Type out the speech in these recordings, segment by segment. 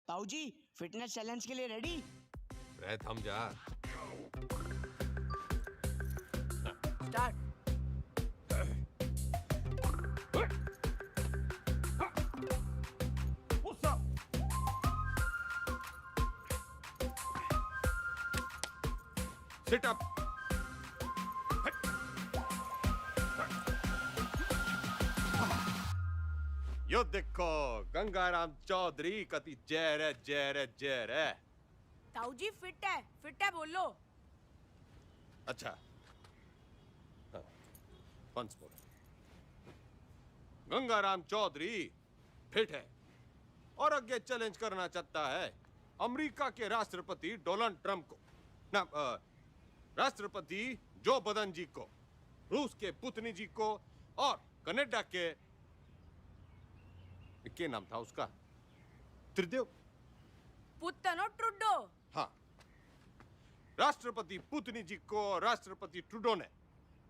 ताऊ जी fitness challenge के लिए रेडी? रह थम जा। स्टार्ट। Sit up. यो देखो गंगाराम चौधरी कति जहर है, जहर है, जहर है। ताऊ जी फिट है बोलो। अच्छा once more. Gangaram Chaudhary fit है और आगे चैलेंज करना चाहता है अमेरिका के राष्ट्रपति डोनाल्ड ट्रंप को, ना राष्ट्रपति जो बदन जी को, रूस के पुतिन जी को और कनाडा के क्या नाम था उसका, त्रिदेव पुतनो ट्रुडो। हाँ, राष्ट्रपति पुतिन जी को राष्ट्रपति ट्रूडो ने।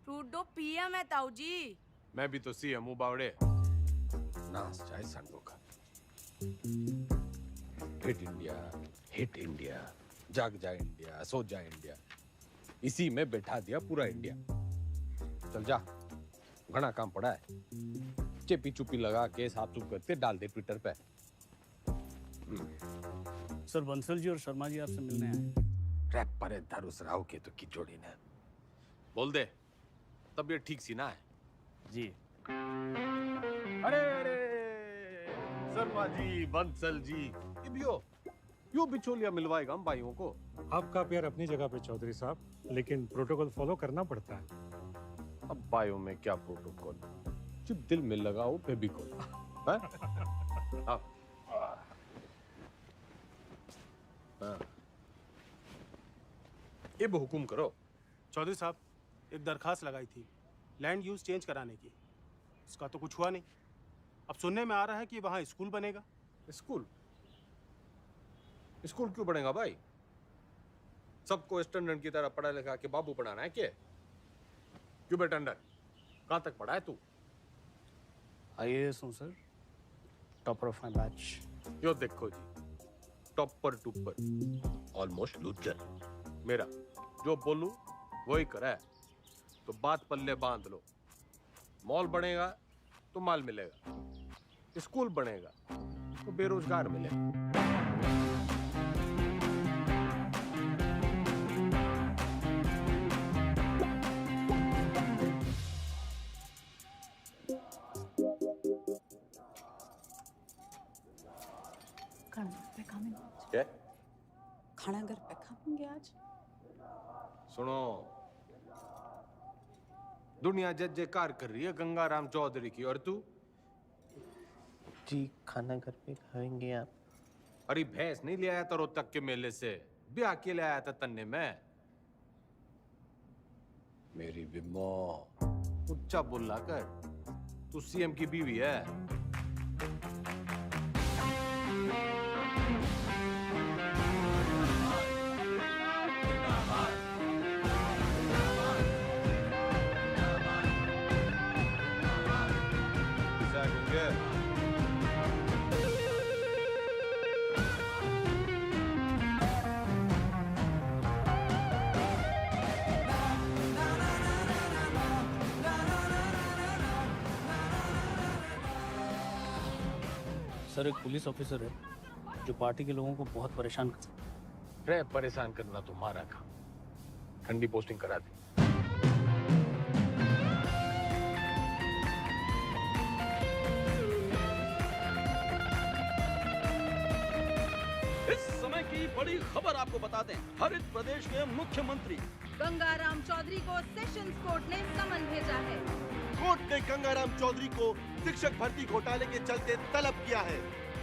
ट्रुडो पीएम है ताऊ जी। मैं भी तो सीएम हूँ बावड़े। नाच जाए संडो का। हिट इंडिया, जाग जाए इंडिया, सो जाए इंडिया, इसी में बैठा दिया पूरा इंडिया। चल जा, घना काम पड़ा है। चेपी चुपी लगा के साफ सुफ करके डाल दे ट्विटर पे। सर बंसल जी और शर्मा जी आपसे मिलने आए। रैप पर धरुस राव के तो की जोड़ी ने। बोल दे, तबीयत ठीक सी ना है? जी। अरे शर्मा जी, बंसल जी, ये भी हो, यो बिचौलिया मिलवाएगा हम भाइयों को। आपका प्यार अपनी जगह पे चौधरी साहब, लेकिन प्रोटोकॉल फॉलो करना पड़ता है। अब भाइयों में क्या प्रोटोकॉल, जब दिल में लगाओ फेविकोल। ये हुकुम करो। चौधरी साहब, एक दरखास्त लगाई थी लैंड यूज चेंज कराने की, इसका तो कुछ हुआ नहीं। अब सुनने में आ रहा है कि वहाँ स्कूल बनेगा। स्कूल? स्कूल क्यों बनेगा भाई? सबको स्टैंडर्ड की तरह पढ़ा लिखा के बाबू बनाना है क्या? क्यों बेटा अंडर, कहाँ तक पढ़ा है तू? IAS हूँ sir, topper of my batch. यो देखो जी, टॉपर टूपर, ऑलमोस्ट लूजर। मेरा जो बोलूं वही करा है, तो बात पल्ले बांध लो। मॉल बनेगा तो माल मिलेगा, स्कूल बनेगा तो बेरोजगार मिलेगा। क्या? खाना घर पे खाएंगे आज। सुनो, दुनिया जय जयकार कर रही है गंगाराम चौधरी की, और तू? जी खाना घर पे खाएंगे आप। अरे भैंस नहीं ले आया था रोहतक के मेले से, ब्याह के ले आया था तन्ने में। मेरी बिम्मो, उच्चा बोला कर, तू सीएम की बीवी है। सर एक पुलिस ऑफिसर है जो पार्टी के लोगों को बहुत परेशान करता है। परेशान करना तुम्हारा काम, ठंडी पोस्टिंग करा दी। इस समय की बड़ी खबर आपको बता दें, हरित प्रदेश के मुख्यमंत्री गंगाराम चौधरी को सेशंस कोर्ट ने समन भेजा है। कोर्ट ने गंगाराम चौधरी को शिक्षक भर्ती घोटाले के चलते तलब किया है।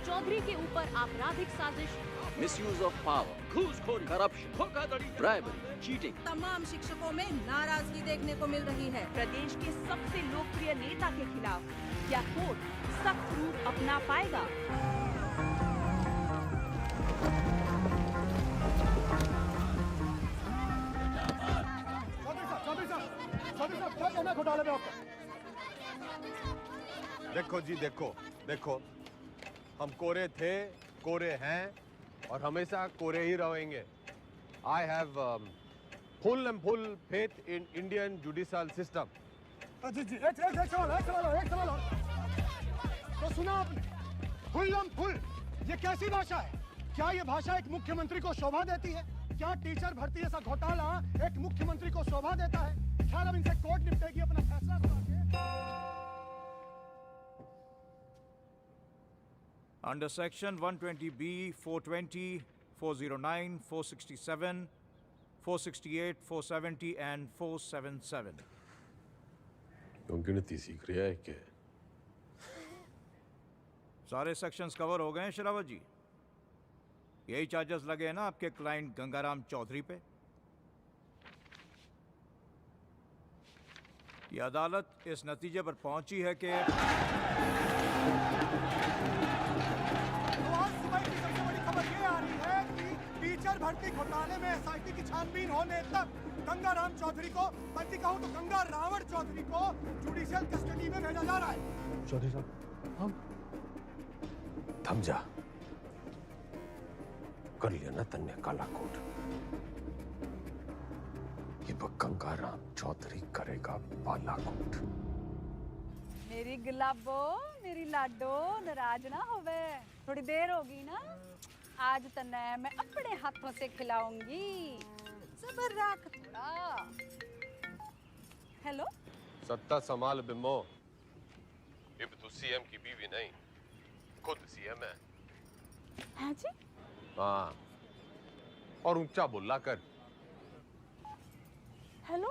चौधरी के ऊपर आपराधिक साजिश, मिसयूज ऑफ पावर, घूसखोरी, करप्शन, धोखाधड़ी, ब्राइबरी, चीटिंग। तमाम शिक्षकों में नाराजगी देखने को मिल रही है। प्रदेश के सबसे लोकप्रिय नेता के खिलाफ क्या कोर्ट सख्त रूप अपना पाएगा? क्या कहना घोटाले में आपका? देखो जी, देखो देखो, हम कोरे थे, कोरे हैं और हमेशा कोरे ही रहेंगे। I have full and full faith in Indian judicial system. जी जी एक सवाल और। तो सुना आपने, फुल ये कैसी भाषा है? क्या ये भाषा एक मुख्यमंत्री को शोभा देती है? क्या टीचर भर्ती जैसा घोटाला एक मुख्यमंत्री को शोभा देता है? ख्याल अब इनसे कोर्ट निपटेगी अपना फैसला सुना के। Under section 120B, 420, 409, 467, 468, 470 and 477. क्यों गिनती सीख रहा है क्या? सारे सेक्शंस कवर हो गए हैं शरावत जी। यही चार्जेस लगे हैं ना आपके क्लाइंट गंगाराम चौधरी पे। ये अदालत इस नतीजे पर पहुंची है कि आज सुबह की सबसे बड़ी खबर ये आ रही है कि टीचर भर्ती घोटाले में एसआईटी की छानबीन होने तक गंगाराम चौधरी को, बल्कि कहूं तो गंगा रावण चौधरी को जुडिशियल कस्टडी में भेजा जा रहा है। चौधरी साहब, हम थम जा। कर लिया ना तन्ने काला कोट। ये गंगाराम चौधरी करेगा बालाकोट। मेरी गुलाबो, मेरी लाडो, नाराज ना होवे। थोड़ी देर होगी ना, आज तन्ने मैं अपने हाथों से खिलाऊंगी। सबर रख थोड़ा। हेलो, सत्ता संभाल बिम्बो। अब तू सीएम की बीवी नहीं, खुद सीएम है। हाँ जी? हाँ, और ऊंचा बोला कर। हेलो,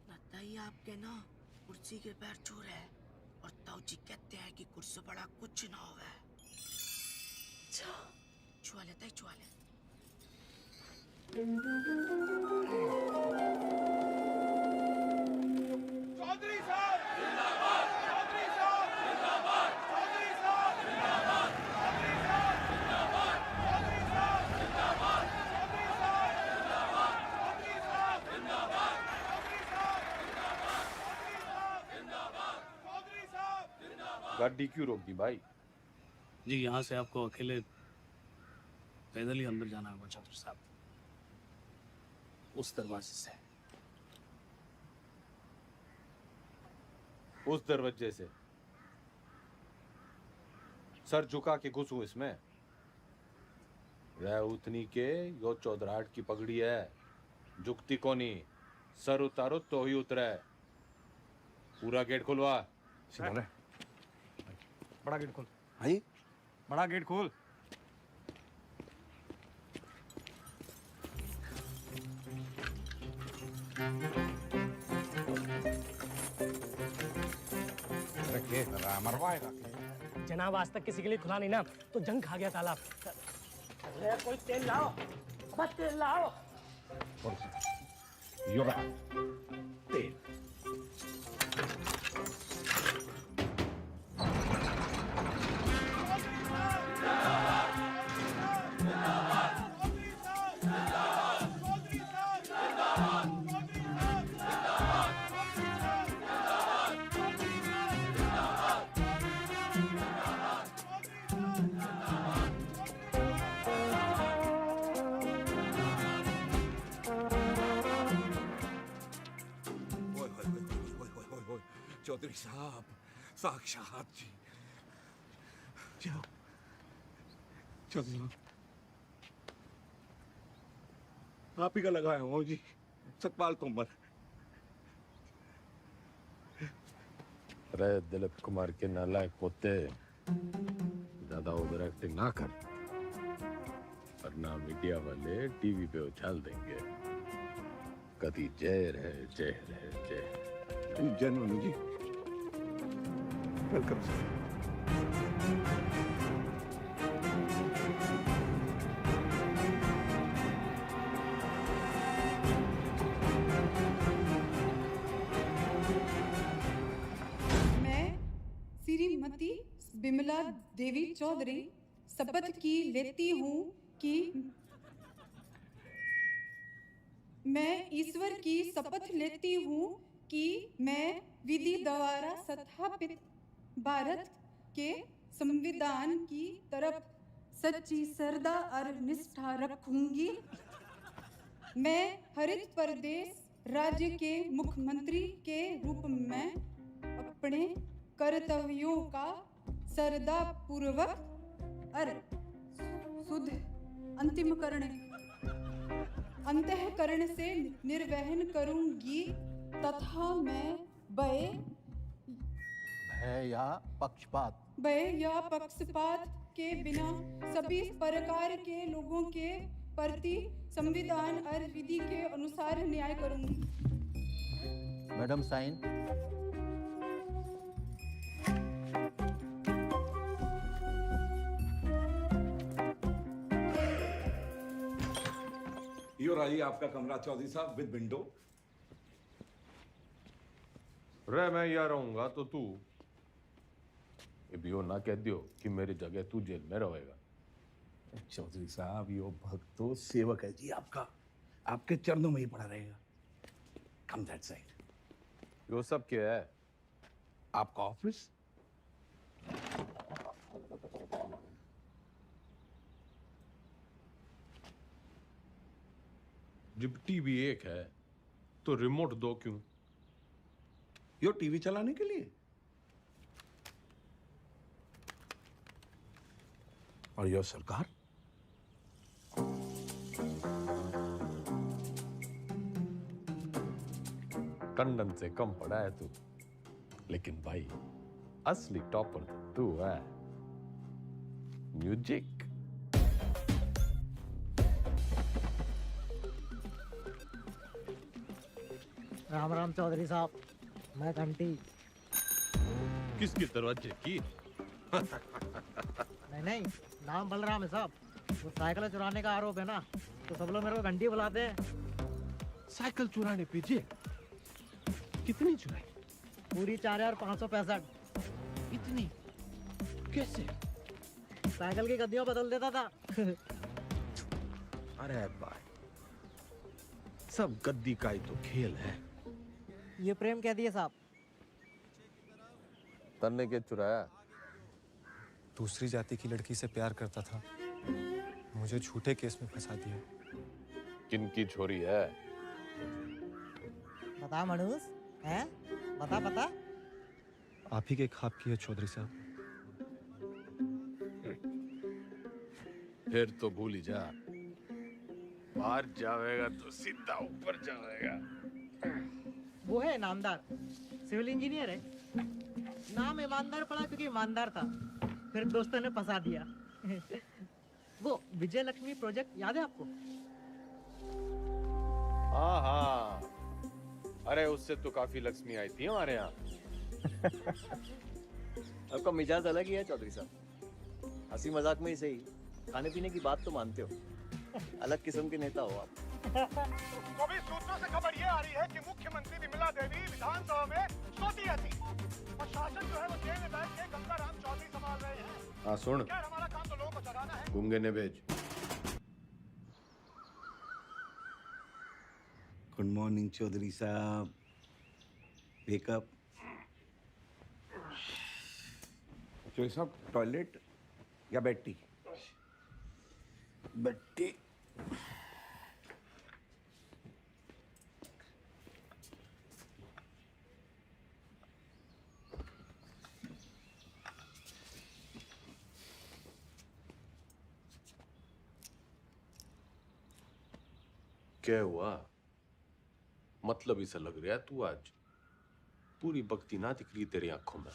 बताइए आपके ना कुर्सी के पैर छू रहे हैं और ताऊजी कहते हैं कि कुर्सी बड़ा कुछ ना होगा। छुआ लेता है, छुआ ले। चौधरी साहब जिंदाबाद, चौधरी साहब जिंदाबाद, चौधरी साहब जिंदाबाद, चौधरी साहब जिंदाबाद, चौधरी साहब जिंदाबाद, चौधरी साहब जिंदाबाद, चौधरी साहब जिंदाबाद, चौधरी साहब जिंदाबाद, चौधरी साहब जिंदाबाद। गाड़ी क्यों रोक दी भाई? जी, यहाँ से आपको अकेले पैदल ही अंदर जाना होगा चौधरी साहब, उस दरवाजे से। उस दरवाजे से? सर झुका के घुसूं इसमें? रह उतनी के यो चौधराहट की पगड़ी है, झुकती कोनी। सर उतारो तो ही उतरे। पूरा गेट खुलवा। बड़ा गेट खोल। भाई बड़ा गेट खोल। मरवाएगा जनाब, आज तक किसी के लिए खुला नहीं ना, तो जंग खा गया तालाब। अरे कोई तेल लाओ, बस तेल लाओ। तेल चौधरी साहब, साक्षात जी। जाओ चौधरी साहब, आप ही का लगाया हूँ जी, सतपाल तोमर। अरे दिलीप कुमार के नालायक पोते, ज्यादा ओवर एक्टिंग ना कर, वरना मीडिया वाले टीवी पे उछाल देंगे। कभी जय रहे, जय रहे, जय। जेन्युइन जी। Welcome sir. मैं श्रीमती बिमला देवी चौधरी शपथ की लेती हूँ कि मैं ईश्वर की शपथ लेती हूँ कि मैं विधि द्वारा स्थापित भारत के संविधान की तरफ सच्ची श्रद्धा और निष्ठा रखूंगी। मैं हरित प्रदेश राज्य के मुख्यमंत्री के रूप में अपने कर्तव्यों का श्रद्धा पूर्वक और शुद्ध अंतःकरण से निर्वहन करूंगी तथा मैं भय या पक्षपात के बिना सभी प्रकार के लोगों के प्रति संविधान और विधि के अनुसार न्याय करूंगी। Madam sign. यो रही आपका कमरा चौधरी साहब विद विंडो। रे मैं यहाँ रहूंगा तो तू यो ना कह दियो कि मेरी जगह तू जेल में रहेगा। चौधरी साहब यो भक्त तो सेवक है जी आपका, आपके चरणों में ही पड़ा रहेगा। कम दैट साइड। यो सब क्या है? आपका ऑफिस। जब टीवी एक है तो रिमोट दो क्यों? यो टीवी चलाने के लिए। और यो सरकार। टंडन से कम पड़ा है तू, लेकिन भाई असली टॉपर तू है। म्यूजिक। राम राम चौधरी साहब, मैं घंटी। किसके दरवाजे की? नहीं, नाम बलराम है साहब। वो साइकिल चुराने का आरोप है ना, तो सब लोग मेरे को घंटी बुलाते हैं। साइकिल चुराने पे जेल? कितनी चुराई? पूरी 4565। इतनी? कैसे? साइकिल की गद्दियों बदल देता था। अरे भाई, सब गद्दी का ही तो खेल है। ये प्रेम कह दिए साहब। तन्ने के चुराया? दूसरी जाति की लड़की से प्यार करता था, मुझे झूठे केस में फंसा दिया। किनकी छोरी है? बता मनुष, हैं? बता। आप ही के ख्वाब की है चौधरी साहब। फिर तो भूल ही जा। बाहर जाएगा तो सीधा ऊपर जाएगा। वो है नामदार, सिविल इंजीनियर है। नाम ईमानदार पड़ा क्योंकि ईमानदार था, फिर दोस्तों ने फंसा दिया। वो विजय लक्ष्मी प्रोजेक्ट याद है आपको? हाँ, अरे उससे तो काफी लक्ष्मी आई थी हमारे यहाँ। आपका मिजाज अलग ही है चौधरी साहब। हंसी मजाक में ही सही, खाने पीने की बात तो मानते हो। अलग किस्म के नेता हो आप। तो भी सूत्रों से खबर ये आ रही है कि मुख्यमंत्री विमला देवी विधानसभा में सोती रहती और शासन जो है वो जेल में बैठ के गंगाराम चौधरी संभाल रहे हैं। हाँ सुन, खैर हमारा काम तो लोगों को जगाना है। गूंगे ने भेज। गुड मॉर्निंग चौधरी साहब। वेकअप। चौधरी साहब टॉयलेट या बेड टी? Bed tea. क्या हुआ? मतलब इसे लग रहा है तू आज पूरी भक्ति ना दिख रही तेरी आंखों में।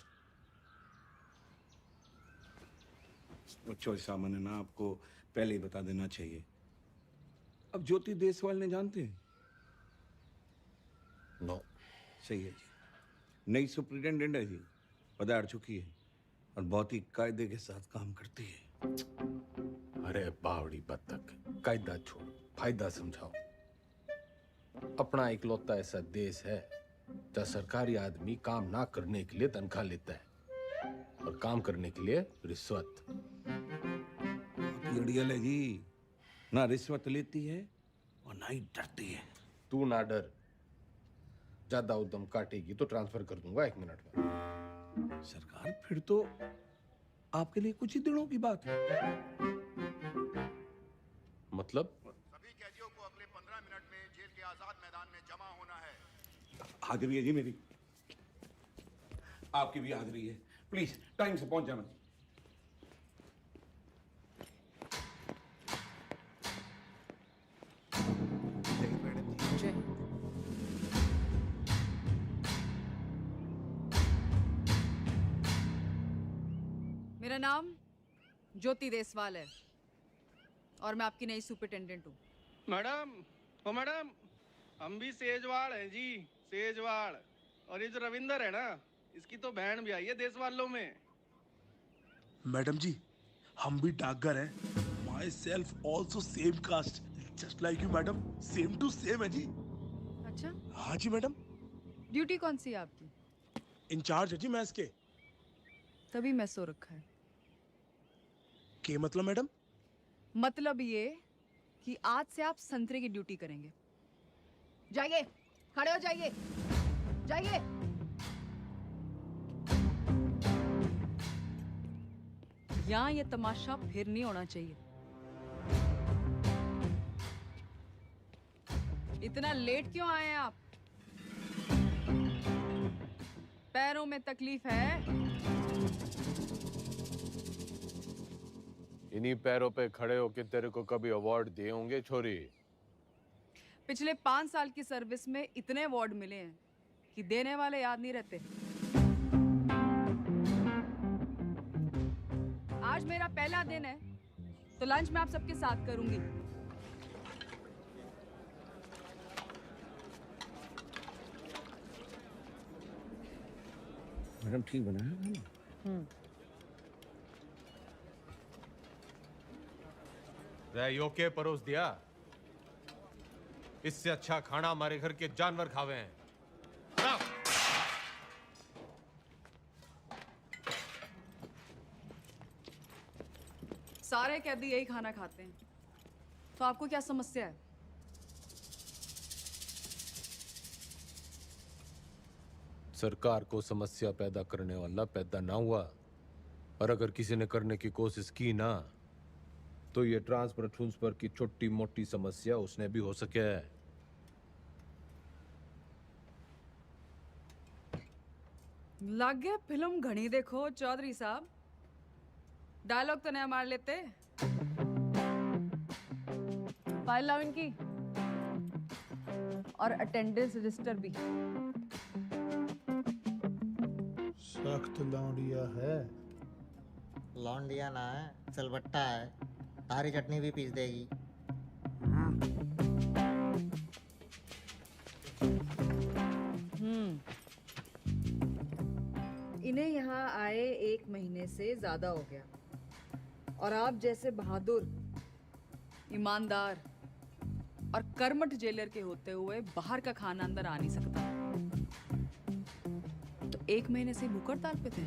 चौधरी साहब मैंने ना आपको पहले ही बता देना चाहिए। अब ज्योति देसवाल ने जानते हैं? नो। सही है जी। नई सुप्रिटेंडेंट है जी, पधार चुकी है और बहुत ही कायदे के साथ काम करती है। अरे बावड़ी बत्तख, कायदा छोड़, फायदा समझाओ। अपना इकलौता ऐसा देश है जहाँ सरकारी आदमी काम ना करने के लिए तनख्वाह लेता है और काम करने के लिए रिश्वत। अड़ियल है जी, ना रिश्वत लेती है और ना ही डरती है। तू ना डर, ज्यादा उद्यम काटेगी तो ट्रांसफर कर दूंगा 1 मिनट में। सरकार फिर तो आपके लिए कुछ ही दिनों की बात है। मतलब? सभी कैदियों को अगले 15 मिनट में जेल के आजाद मैदान में जमा होना है। हाजिरी है जी मेरी, आपकी भी हाजिरी है। प्लीज टाइम से पहुंच जाना। मेरा नाम ज्योति देसवाल है और मैं आपकी नई सुपरिटेंडेंट हूँ। मैडम, ओ मैडम, हम भी सेजवाड़ हैं जी, सेजवाड़। और ये जो रविंदर है ना, इसकी तो बहन भी आई है देश वालों में। मैडम जी, हम भी डाकघर हैं। Myself also same caste, just like you madam, same to same है जी। अच्छा? हाँ जी मैडम। ड्यूटी कौन सी है आपकी? इंचार्ज है जी मैस के। तभी मैं सो रखा है। के मतलब मैडम? मतलब ये कि आज से आप संतरे की ड्यूटी करेंगे। जाइए, खड़े हो जाइए, जाइए। यहाँ ये तमाशा फिर नहीं होना चाहिए। इतना लेट क्यों आए हैं आप? पैरों में तकलीफ है? इन्हीं पैरों पे खड़े होके तेरे को कभी अवार्ड दिए होंगे छोरी? पिछले 5 साल की सर्विस में इतने अवार्ड मिले हैं कि देने वाले याद नहीं रहते। आज मेरा पहला दिन है तो लंच मैं आप सबके साथ करूंगी। मैडम ठीक बनाया। योके परोस दिया। इससे अच्छा खाना हमारे घर के जानवर खावे हैं। सारे कैदी यही खाना खाते हैं, तो आपको क्या समस्या है? सरकार को समस्या पैदा करने वाला पैदा ना हुआ, और अगर किसी ने करने की कोशिश की ना, तो ये ट्रांसफर की छोटी मोटी समस्या उसने भी हो सके है। लग गया फिल्म घनी देखो चौधरी साहब। डायलॉग तो नया मार लेते। फाइल लाओ इनकी, और अटेंडेंस रजिस्टर भी। सख्त लौंडिया है। लौंडिया ना है, सिलबट्टा है। तारी चटनी भी पीस देगी। इन्हें यहाँ आए 1 महीने से ज्यादा हो गया, और आप जैसे बहादुर, ईमानदार और कर्मठ जेलर के होते हुए बाहर का खाना अंदर आ नहीं सकता। तो 1 महीने से भूख हड़ताल पे थे।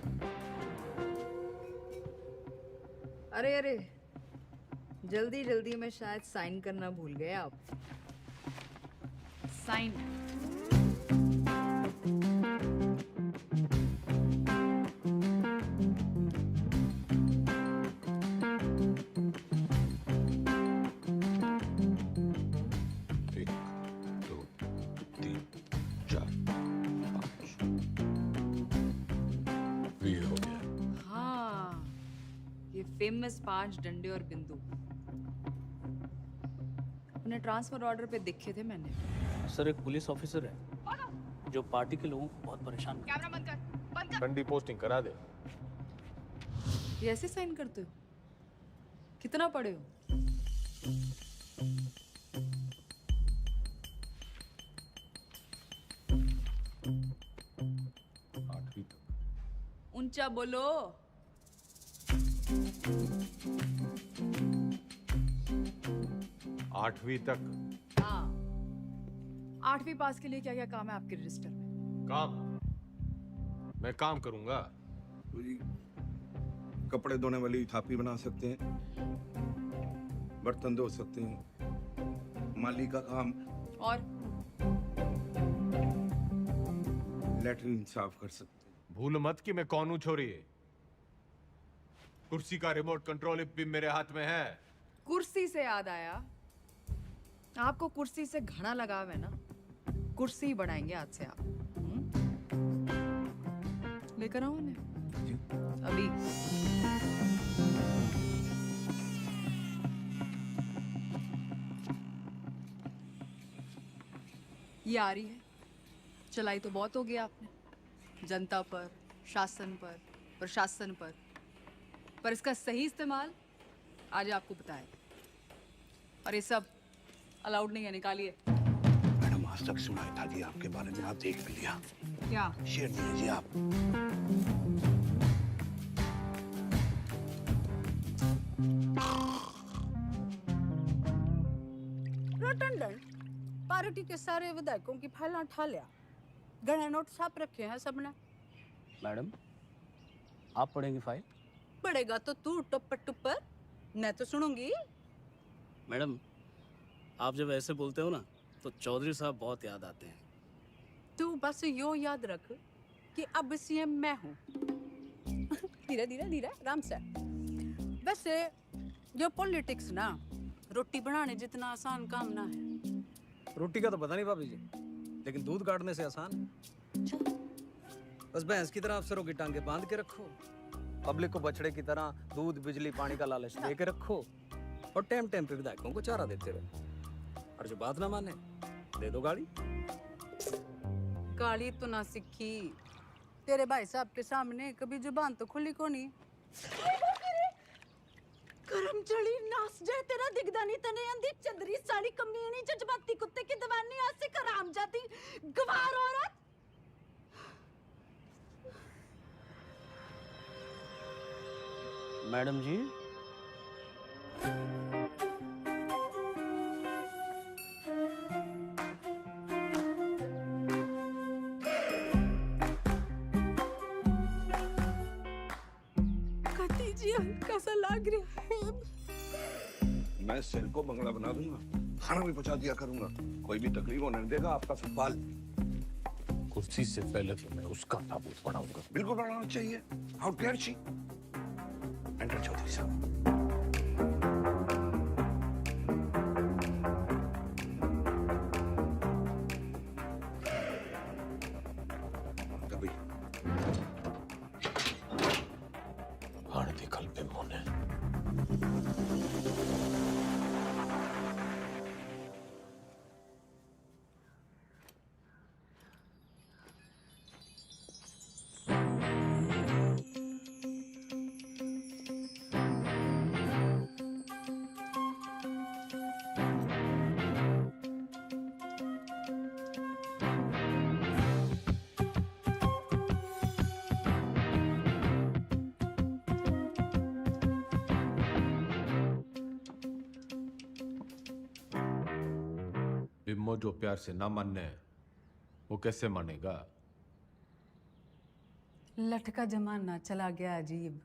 अरे अरे, जल्दी जल्दी में शायद साइन करना भूल गए आप। साइन। फेमस 5 डंडे और बिंदु अपने ट्रांसफर ऑर्डर पे देखे थे मैंने। सर, एक पुलिस ऑफिसर है जो पार्टी के लोगों को बहुत परेशान करता है। कैमरा बंद कर, बंद कर। ठंडी पोस्टिंग करा दे। ये ऐसे साइन करते हो? कितना पढ़े हो? ऊंचा बोलो। आठवीं तक। हाँ, 8वीं पास के लिए क्या क्या काम है आपके रजिस्टर में? काम? मैं काम करूंगा। तो जी कपड़े धोने वाली थापी बना सकते हैं, बर्तन धो सकते हैं, माली का काम, और लेटरिन साफ कर सकते हैं। भूल मत कि मैं कौन हूं छोरी। कुर्सी का रिमोट कंट्रोल भी मेरे हाथ में है। कुर्सी से याद आया, आपको कुर्सी से घना लगाव है ना, कुर्सी बढ़ाएंगे आज से आप। लेकर आओ उन्हें अभी। ये आ रही है, चलाई तो बहुत हो गया आपने, जनता पर, शासन पर, प्रशासन पर इसका सही इस्तेमाल आज आपको बताए। और ये सब अलाउड नहीं है, निकालिए। मैडम आज तक सुनाई था जी आपके बारे में, आप देख भी लिया। क्या शेयर दिए जी आप। रटंडन पार्टी के सारे विधायकों की फाइलें उठा लिया, गणे नोट छाप रखे हैं सबने। मैडम आप पढ़ेंगी फाइल? पड़ेगा तो तू टुप्पर टुप्पर, मैं तो सुनूंगी। मैडम आप जब ऐसे बोलते हो ना तो चौधरी साहब बहुत याद आते हैं। तू बस यो याद रख कि अब सीएम मैं हूँ। धीरे धीरे धीरे आराम से। वैसे ये पॉलिटिक्स ना रोटी बनाने जितना आसान काम ना है। रोटी का तो पता नहीं भाभी जी, लेकिन दूध काटने से आसान है। बस भैंस की तरह अफसरों की टांगे बांध के रखो, पब्लिक को बछड़े की तरह दूध बिजली पानी का लालच दे के रखो, और टाइम टाइम पे विधायकों को चारा देते रहो। और जो बात ना माने दे दो गाड़ी। गाली तो ना सीखी, तेरे भाई साहब के सामने कभी जुबान तो खुली को नहीं। करम चढ़ी नास जाए तेरा दिगदानी तने अंधी चंदरी साड़ी कमीनी जज्बाती कुत्ते की दवानी आज से कराम जाती गवार औरत। मैडम जी कती जी हल्का सा लग रहा है। मैं सेल को बंगला बना दूंगा, खाना भी पहुंचा दिया करूंगा, कोई भी तकलीफ होने नहीं देगा आपका सवाल। कुर्सी से पहले तो मैं उसका ताबूत पढ़ाऊंगा। बिल्कुल पढ़ाना चाहिए। How dare she. Enter Chaudhary साहब। कभी हाड़ दिखल पे मोने। बिम्मो जो प्यार से ना मानने वो कैसे मानेगा? लटका जमाना चला गया अजीब,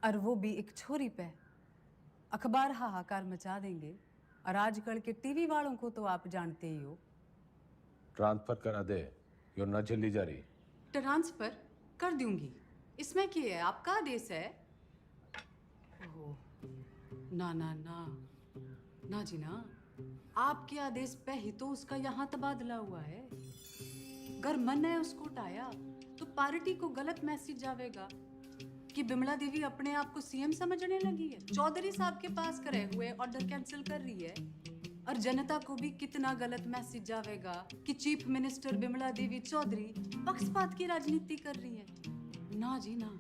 और वो भी एक छोरी पे। अखबार हाहाकार मचा देंगे, और आजकल के टीवी वालों को तो आप जानते ही हो। ट्रांसफर करा दे, यो न झेली जा रही। ट्रांसफर कर दूंगी, इसमें क्या है, आपका आदेश है। ओह, ना ना ना ना जी ना, आपके आदेश पे ही तो उसका यहाँ तबादला हुआ है। अगर मन है उसको उठाया तो पार्टी को गलत मैसेज जावेगा कि बिमला देवी अपने आप को सीएम समझने लगी है, चौधरी साहब के पास करे हुए ऑर्डर कैंसिल कर रही है। और जनता को भी कितना गलत मैसेज जावेगा कि चीफ मिनिस्टर बिमला देवी चौधरी पक्षपात की राजनीति कर रही है। ना जी ना,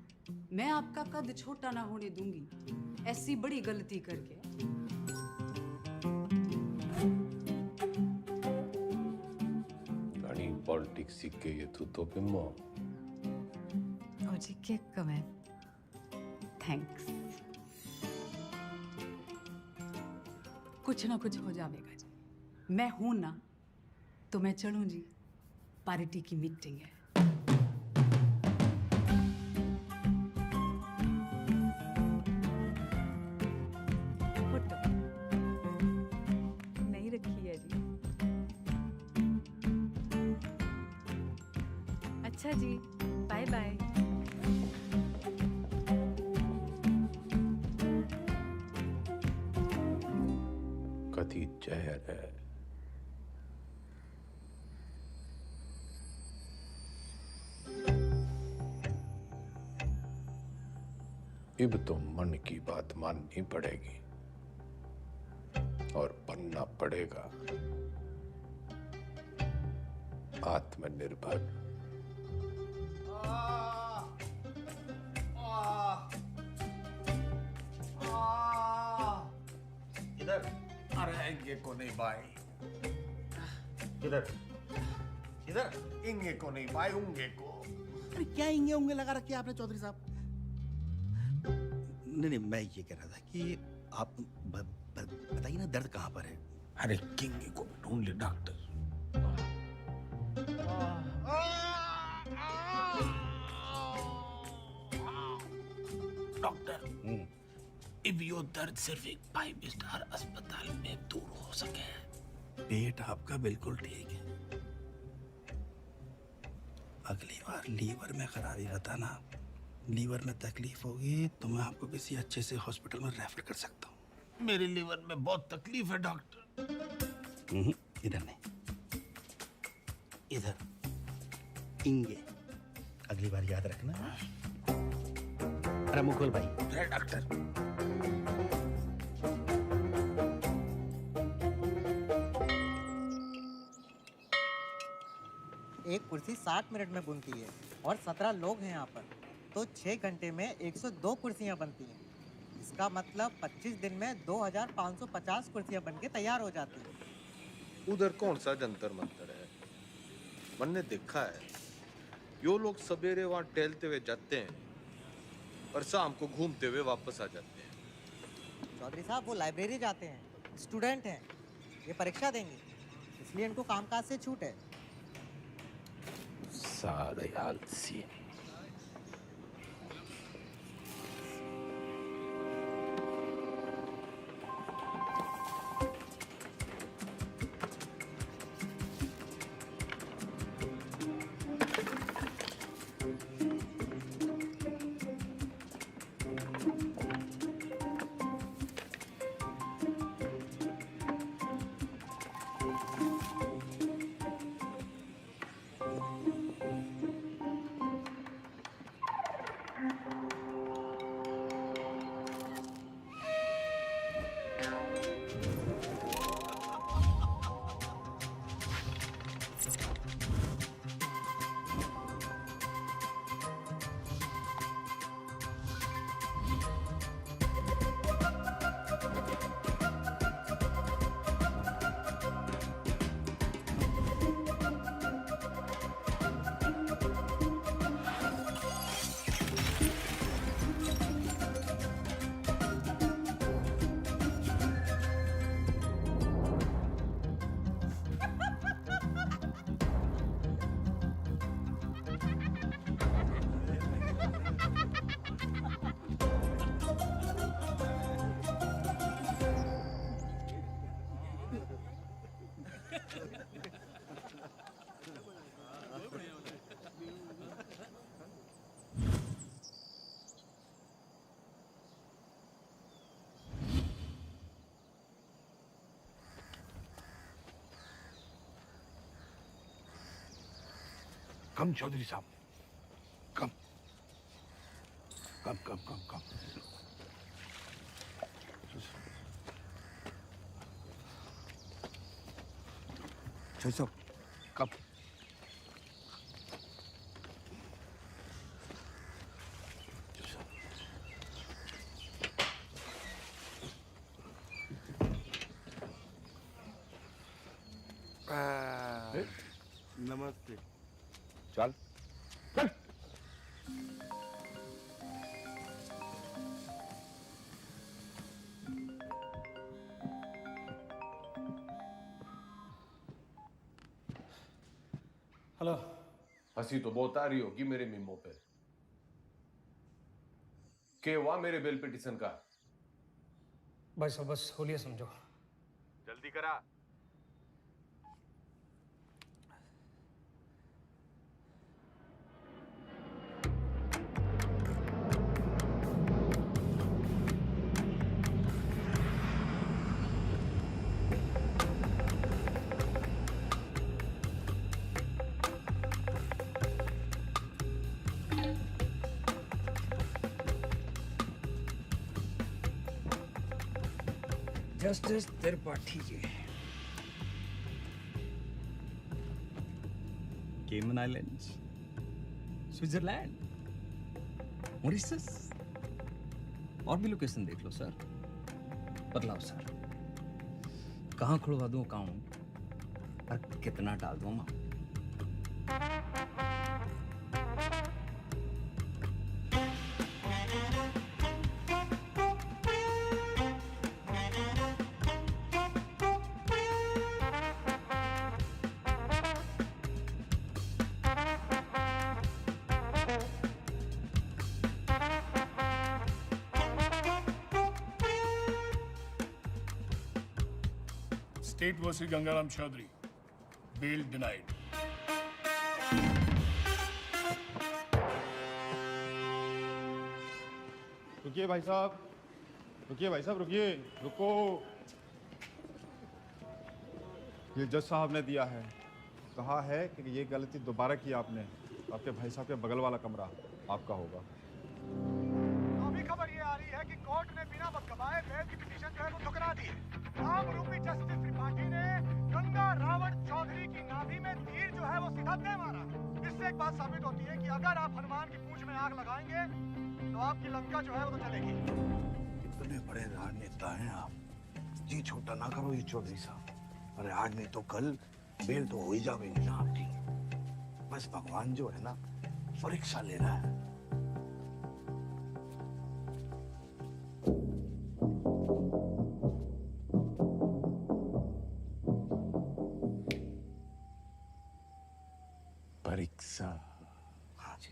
मैं आपका कद छोटा ना होने दूंगी ऐसी बड़ी गलती करके। पॉलिटिक्स सीख के ये तो बिम्मो। ताऊजी केक कमेंट थैंक्स कुछ ना कुछ हो जाएगा जी मैं हूं ना तो मैं चलूं जी पार्टी की मीटिंग है फोटो नहीं रखी है जी अच्छा जी बाय बाय कथी जहर है अब तो मन की बात माननी पड़ेगी और बनना पड़ेगा आत्मनिर्भर। इधर अरे इंगे को नहीं भाई इधर इधर इंगे को नहीं भाई उंगे को। अरे क्या इंगे उंगे लगा रखे आपने चौधरी साहब? नहीं मैं ये कह रहा था कि आप बताइए ना दर्द कहाँ पर है? अरे किंगे को ढूंढ ले डॉक्टर। डॉक्टर अब यो दर्द सिर्फ एक 5 स्टार अस्पताल में दूर हो सके। पेट आपका बिल्कुल ठीक है, अगली बार लीवर में खराबी बताना। लीवर में तकलीफ होगी तो मैं आपको किसी अच्छे से हॉस्पिटल में रेफर कर सकता हूँ। मेरे लीवर में बहुत तकलीफ है डॉक्टर। इधर नहीं, इधर इंगे। अगली बार याद रखना। अरे मुकुल भाई। अरे डॉक्टर एक कुर्सी 60 मिनट में बनती है और 17 लोग हैं यहाँ पर, तो 6 घंटे में 102 कुर्सियाँ बनती हैं। इसका मतलब 25 दिन में 2550 कुर्सियाँ बनके तैयार हो जाती हैं। उधर कौन सा जंतर मंतर है? मैंने देखा है यो लोग सवेरे वहां टहलते हुए जाते हैं और शाम को घूमते हुए वापस आ जाते हैं। चौधरी साहब वो लाइब्रेरी जाते हैं, स्टूडेंट हैं, ये परीक्षा देंगे, इसलिए इनको कामकाज से छूट है। सारे आलसी। कम चौधरी साहब, कम कम कम कम कम। चौधरी साहब कम। नमस्ते। चल चल। हेलो। हंसी तो बहुत आ रही होगी मेरे मीमो पे। के हुआ मेरे बेल पिटीशन का? भाई साहब बस होलिया समझो। जल्दी करा। जस्टिस त्रिपाठी जी, केमन आइलैंड्स, स्विट्जरलैंड, मॉरिशस, और भी लोकेशन देख लो सर। बतलाओ सर, कहाँ खुलवा दूँ अकाउंट और कितना डाल दूँ amount? State versus Gangaram Chaudhary. Bail denied. रुकिए भाई साहब, रुकिए भाई साहब, रुकिए, रुको। ये जज साहब ने दिया है, कहा है कि ये गलती दोबारा की आपने, आपके भाई साहब के बगल वाला कमरा आपका होगा। अभी खबर ये आ रही है कि कोर्ट ने बिना वक्त गवाए बेल की पिटीशन जो है वो ठुकरा दी है। आमरूपी जस्टिस त्रिपाठी ने गंगा रावण चौधरी की नाभि में तीर जो है वो सीधा दे मारा। इससे एक बात साबित होती है कि अगर आप हनुमान की पूंछ में आग लगाएंगे तो आपकी लंका जो है वो तो चलेगी। इतने बड़े राजनेता हैं आप, जी छोटा ना करो ये चौधरी साहब। अरे आज नहीं तो कल बेल तो हो ही जाएगी ना आपकी। बस भगवान जो है ना परीक्षा ले रहा है। परीक्षा। हाँ जी।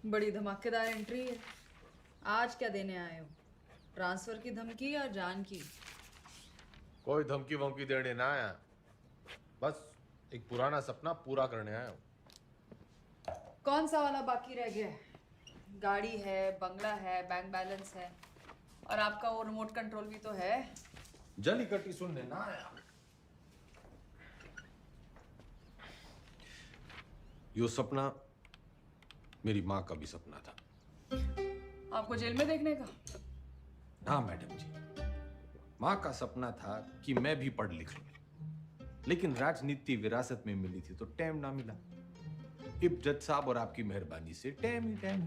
बड़ी धमाकेदार एंट्री है। आज क्या देने आए हो? ट्रांसफर की धमकी या जान की? कोई धमकी वमकी देने ना आया, बस एक पुराना सपना पूरा करने आया हूँ। कौन सा वाला बाकी रह गया है? गाड़ी है, बंगला है, बैंक बैलेंस है, और आपका वो रिमोट कंट्रोल भी तो है। जली कटी सुनने ना आया। यो सपना मेरी माँ का भी सपना था। आपको जेल में देखने का? हाँ मैडम जी, माँ का सपना था कि मैं भी पढ़ लिख लूं, लेकिन राजनीति विरासत में मिली थी तो टाइम ना मिला। इब जज साहब और आपकी मेहरबानी से टाइम ही टाइम।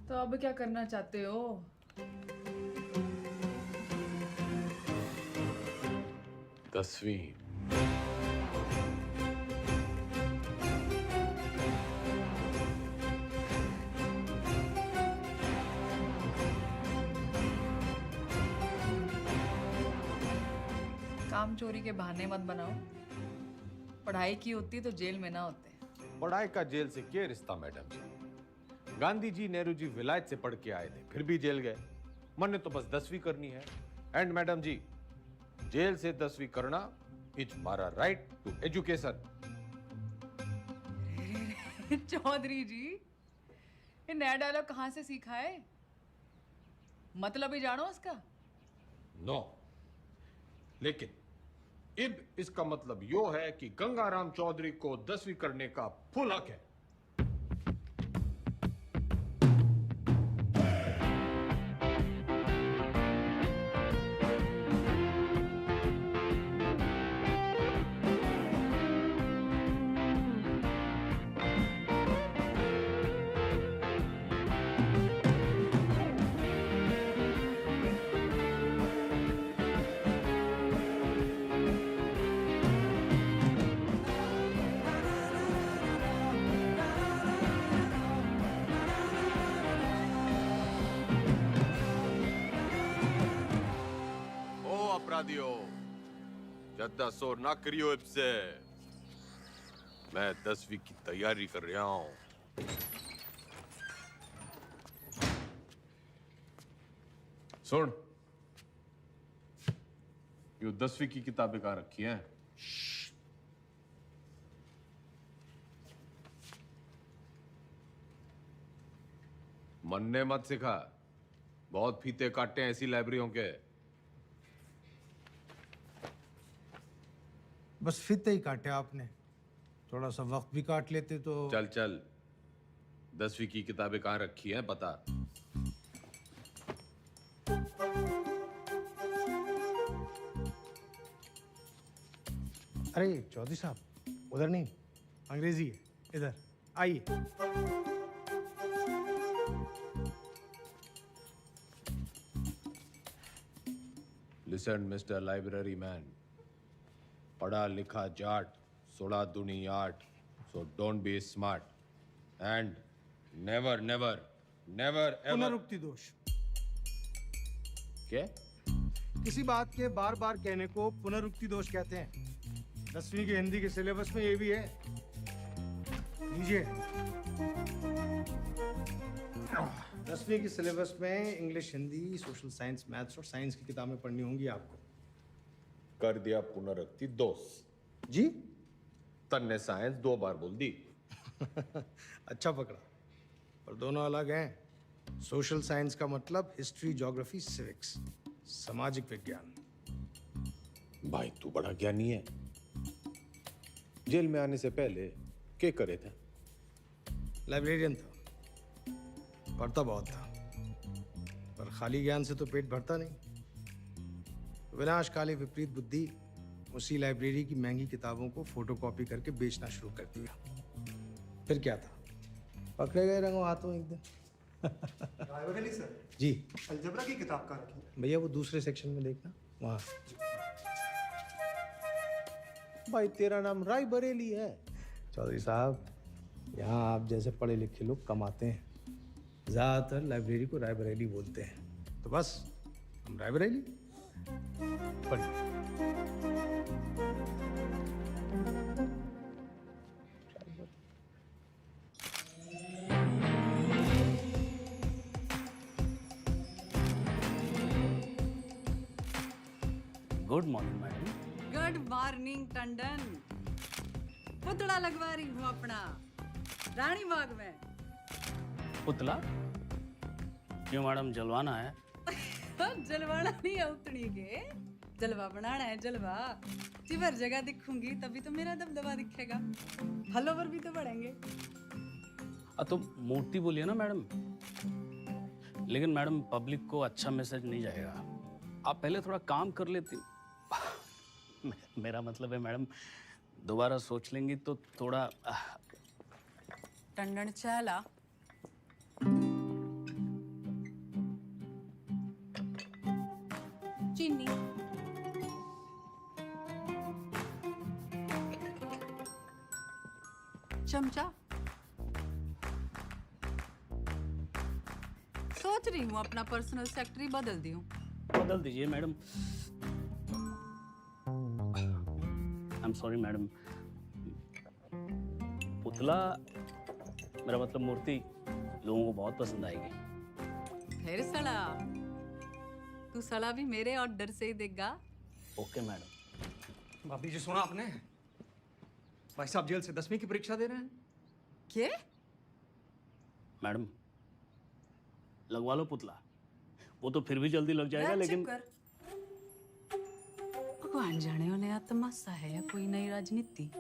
तो अब क्या करना चाहते हो? दसवीं। काम चोरी के बहाने मत बनाओ। पढ़ाई की होती तो जेल में ना होते। पढ़ाई का जेल से क्या रिश्ता मैडम जी? गांधी जी, नेहरू जी विलायत से पढ़ के आए थे, फिर भी जेल गए। मैंने तो बस 10वीं करनी है। एंड मैडम जी, जेल से 10वीं करना इज मारा राइट टू एजुकेशन। चौधरी जी, ये नया डायलॉग कहाँ से सीखा है? मतलब ही जानो उसका? नो, लेकिन इब इसका मतलब यो है कि गंगाराम चौधरी को 10वीं करने का फुल हक है। दियो। ज्यादा शोर ना करियो इससे। मैं 10वीं की तैयारी कर रहा हूँ। सुन, यो 10वीं की किताबें कहाँ रखी हैं? मन्ने मत सिखा, बहुत फीते काटे हैं ऐसी लाइब्रेरियों के। बस फीते ही काटे आपने, थोड़ा सा वक्त भी काट लेते तो। चल चल, 10वीं की किताबें कहाँ रखी हैं बता। अरे चौधरी साहब, उधर नहीं, अंग्रेजी है, इधर आइए। लिसन मिस्टर लाइब्रेरी मैन, पढ़ा लिखा जाट, 16 दूनी 8, so don't be smart and never never never ever। पुनरुक्ति दोष। क्या? किसी बात के बार बार कहने को पुनरुक्ति दोष कहते हैं। 10वीं की हिंदी के सिलेबस में ये भी है, लीजिए। 10वीं की सिलेबस में English, Hindi, social science, maths और साइंस की किताबें पढ़नी होंगी आपको। कर दिया पुनरुक्ति दोष जी। तन्ने साइंस 2 बार बोल दी। अच्छा पकड़ा, पर दोनों अलग हैं। सोशल साइंस का मतलब हिस्ट्री, ज्योग्राफी, सिविक्स, सामाजिक विज्ञान। भाई तू बड़ा ज्ञानी है। जेल में आने से पहले क्या करे थे? लाइब्रेरियन था, पढ़ता बहुत था, पर खाली ज्ञान से तो पेट भरता नहीं। विनाशकाली विपरीत बुद्धि उसी लाइब्रेरी की महंगी किताबों को फोटोकॉपी करके बेचना शुरू कर दिया। फिर क्या था, पकड़े गए रंगों हाथों एक दिन। रायबरेली सर जी। अलजबरा की किताब कहाँ रखी है? भैया वो दूसरे सेक्शन में देखना, वहाँ। भाई तेरा नाम राय बरेली है? चौधरी साहब, यहाँ आप जैसे पढ़े लिखे लोग कम आते हैं। ज़्यादातर लाइब्रेरी को रायबरेली बोलते हैं, तो बस हम रायबरेली। पढ़िए। Good morning madam. Good morning Tandon. पुतला लगवा रही हूँ अपना रानी बाग में। पुतला? क्यों मैडम, जलवाना है? जलवाना नहीं है उतनी के, जलवा बनाना है, जलवा। जिवर जगह दिखूंगी तभी तो मेरा दबदबा दिखेगा, फॉलोवर भी तो बढ़ेंगे। तो मूर्ति बोलिए ना मैडम। लेकिन मैडम, पब्लिक को अच्छा मैसेज नहीं जाएगा। आप पहले थोड़ा काम कर लेती। मेरा मतलब है मैडम, दोबारा सोच लेंगी तो थोड़ा। टंडन चला। चीनी। चमचा। सोच रही हूँ अपना पर्सनल सेक्रेटरी बदल दूं। बदल दीजिए madam. I am sorry madam. पुतला, मेरा मतलब मूर्ति, लोगों को बहुत पसंद आएगी। फिर सड़ा, तू सड़ा भी मेरे ऑर्डर से ही देगा। Okay madam. भाभी जी सुना आपने? भाई साहब जेल से 10वीं की परीक्षा दे रहे हैं। क्या? मैडम लगवा लो पुतला, वो तो फिर भी जल्दी लग जाएगा। लेकिन भगवान जाने हो नया तमाशा है या कोई नई राजनीति।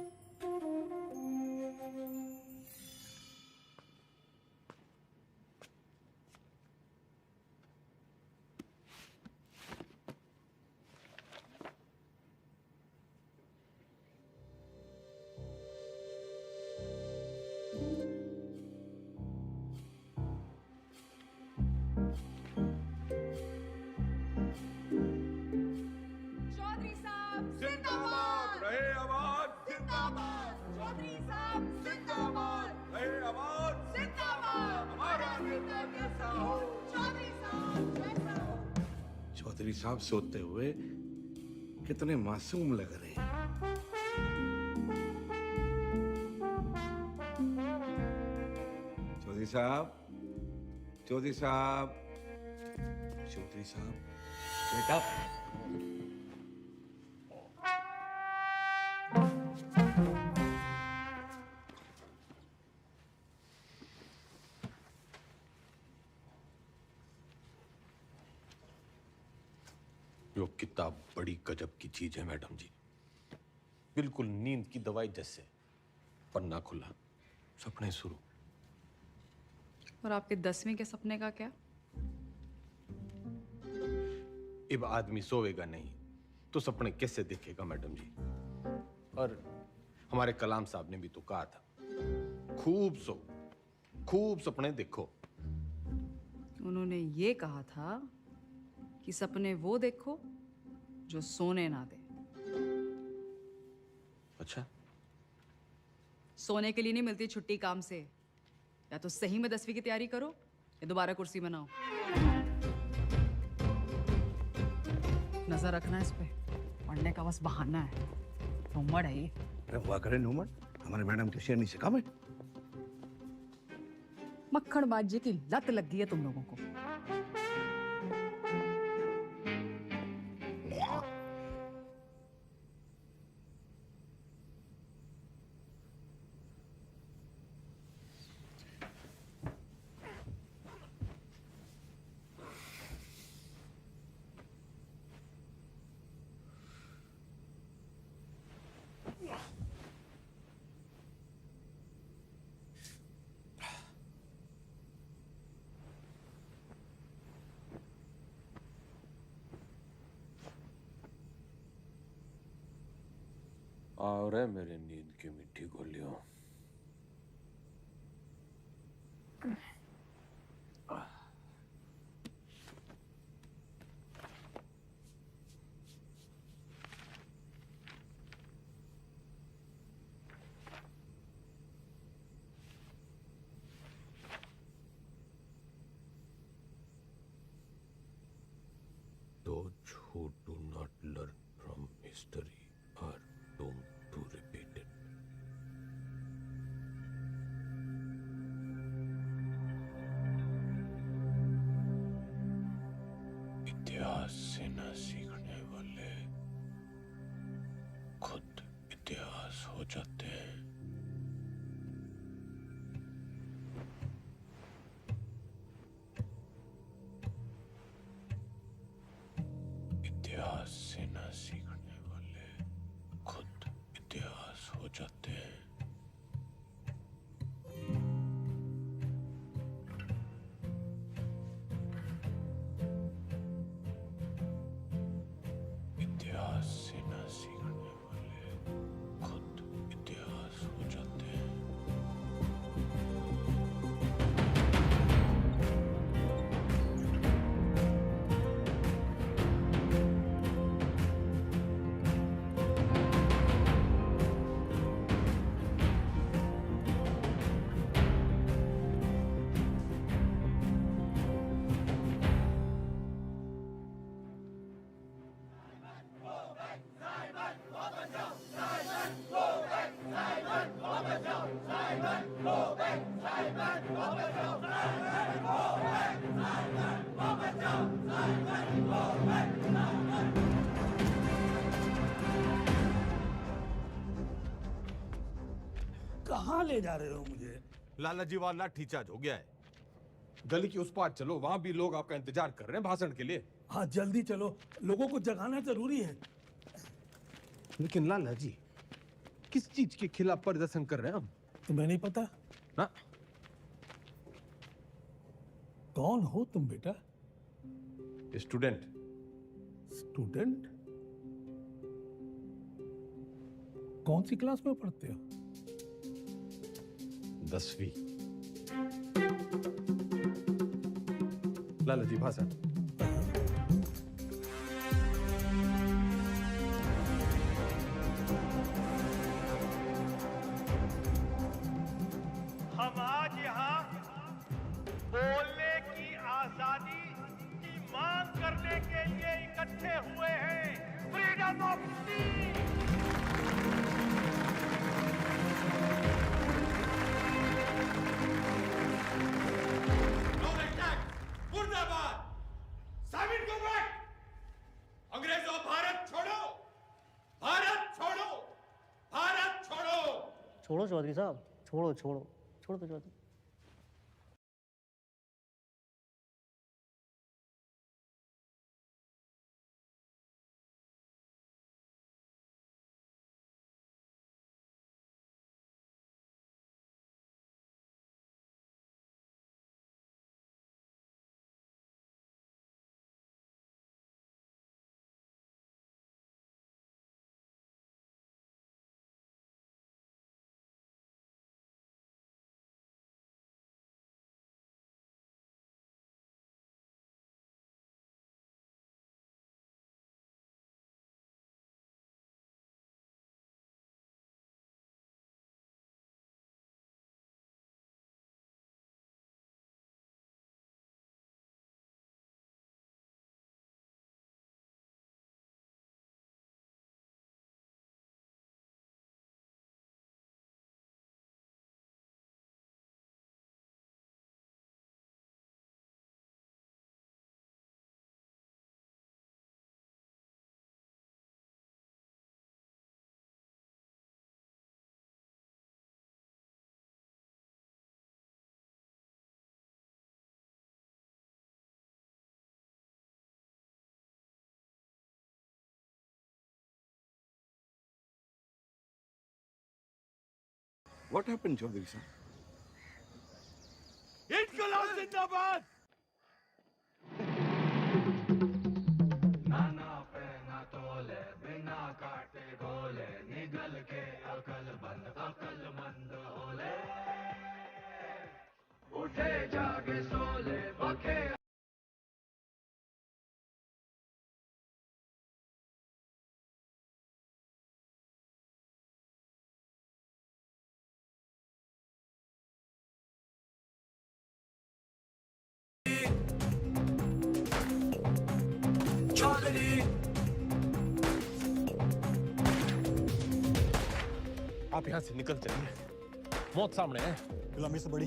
चौधरी साहब सोते हुए कितने मासूम लग रहे हैं। चौधरी साहब, चौधरी साहब, चौधरी साहब, बेटा। यो किताब बड़ी गजब की चीज है मैडम जी, बिल्कुल नींद की दवाई जैसे। पन्ना खुला, सपने शुरू। और आपके 10वीं के सपने का क्या? अब आदमी सोएगा नहीं तो सपने कैसे देखेगा मैडम जी? और हमारे कलाम साहब ने भी तो कहा था, खूब सो, खूब सपने देखो। उन्होंने ये कहा था कि सपने वो देखो जो सोने ना दे। अच्छा, सोने के लिए नहीं मिलती छुट्टी काम से। या तो सही में 10वीं की तैयारी करो या दोबारा कुर्सी बनाओ। नजर रखना इस पे, पढ़ने का बस बहाना है। नूमड़ है ये। अरे हुआ करे नूमड़, हमारे मैडम के शेरनी से कम है। मक्खनबाजी की लत लग गई है तुम लोगों को। और है मेरे नींद की मिट्टी गोलियों। Those who do not learn from history are doomed to repeat it. इतिहास से न सीखने वाले खुद इतिहास हो जाते हैं। इतिहास से न सीखने वाले खुद इतिहास हो जाते हैं। इतिहास से न सीखने वाले खुद इतिहास हो जाते हैं। कहाँ ले जा रहे हो मुझे? लाला जी वाला लाठी चार्ज हो गया है। गली की उस पार चलो, वहां भी लोग आपका इंतजार कर रहे हैं भाषण के लिए। हाँ जल्दी चलो, लोगों को जगाना जरूरी है। लेकिन लाला जी, किस चीज के खिलाफ प्रदर्शन कर रहे हैं हम? तुम्हें नहीं पता? ना? कौन हो तुम बेटा? स्टूडेंट। स्टूडेंट? कौन सी क्लास में पढ़ते हो? 10वीं। लाला जी भाषण। हम आज यहाँ बोलने की आजादी की मांग करने के लिए इकट्ठे हुए हैं। फ्रीडम मुर्दाबाद। साबित को बैठ। अंग्रेजों भारत छोड़ो, भारत छोड़ो, भारत छोड़ो। छोड़ो चौधरी साहब, छोड़ो छोड़ो छोड़ो तो Chaudhary. What happened, Chaudhary sir? इनकलाब जिंदाबाद। नाना पे ना तोले, बिना काटे गोले, निगल के अकलमंद होले। उठे जागे सोले, बखे आप यहाँ से निकल चलिए, मौत सामने है। गुलामी से बड़ी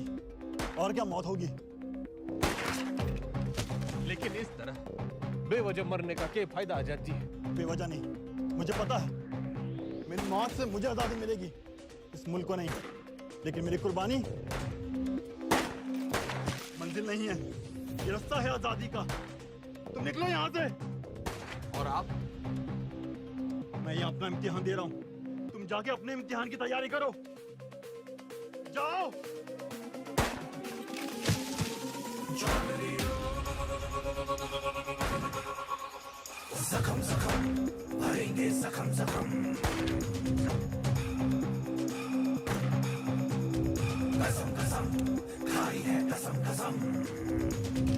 और क्या मौत होगी। लेकिन इस तरह बेवजह मरने का क्या फायदा आजाद जी? बेवजह नहीं, मुझे पता है मेरी मौत से मुझे आजादी मिलेगी, इस मुल्क को नहीं। लेकिन मेरी कुर्बानी मंजिल नहीं है, ये रास्ता है आजादी का। तुम निकलो यहाँ से। और आप? मैं ये अपना इम्तिहान दे रहा हूँ, तुम जाके अपने इम्तिहान की तैयारी करो। जाओ। जख्म जख्म भरेंगे, जख्म जख्म। कसम कसम खाई है, कसम कसम।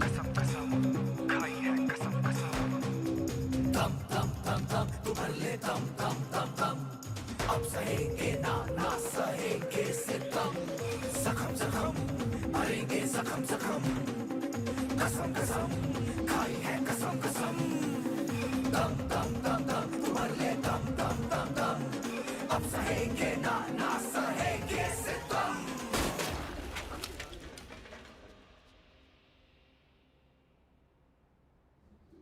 कसम कसम खाई है, कसम कसम। दम दम दम दम तू भर ले, दम दम दम दम। अब सहेंगे ना ना सहेंगे सितम। जख्म जख्म भरेंगे, जख्म जख्म। कसम कसम खाई है, कसम कसम। दम दम दम दम तू भर ले, दम दम दम दम। अब सहेंगे ना ना सहेंगे सितम।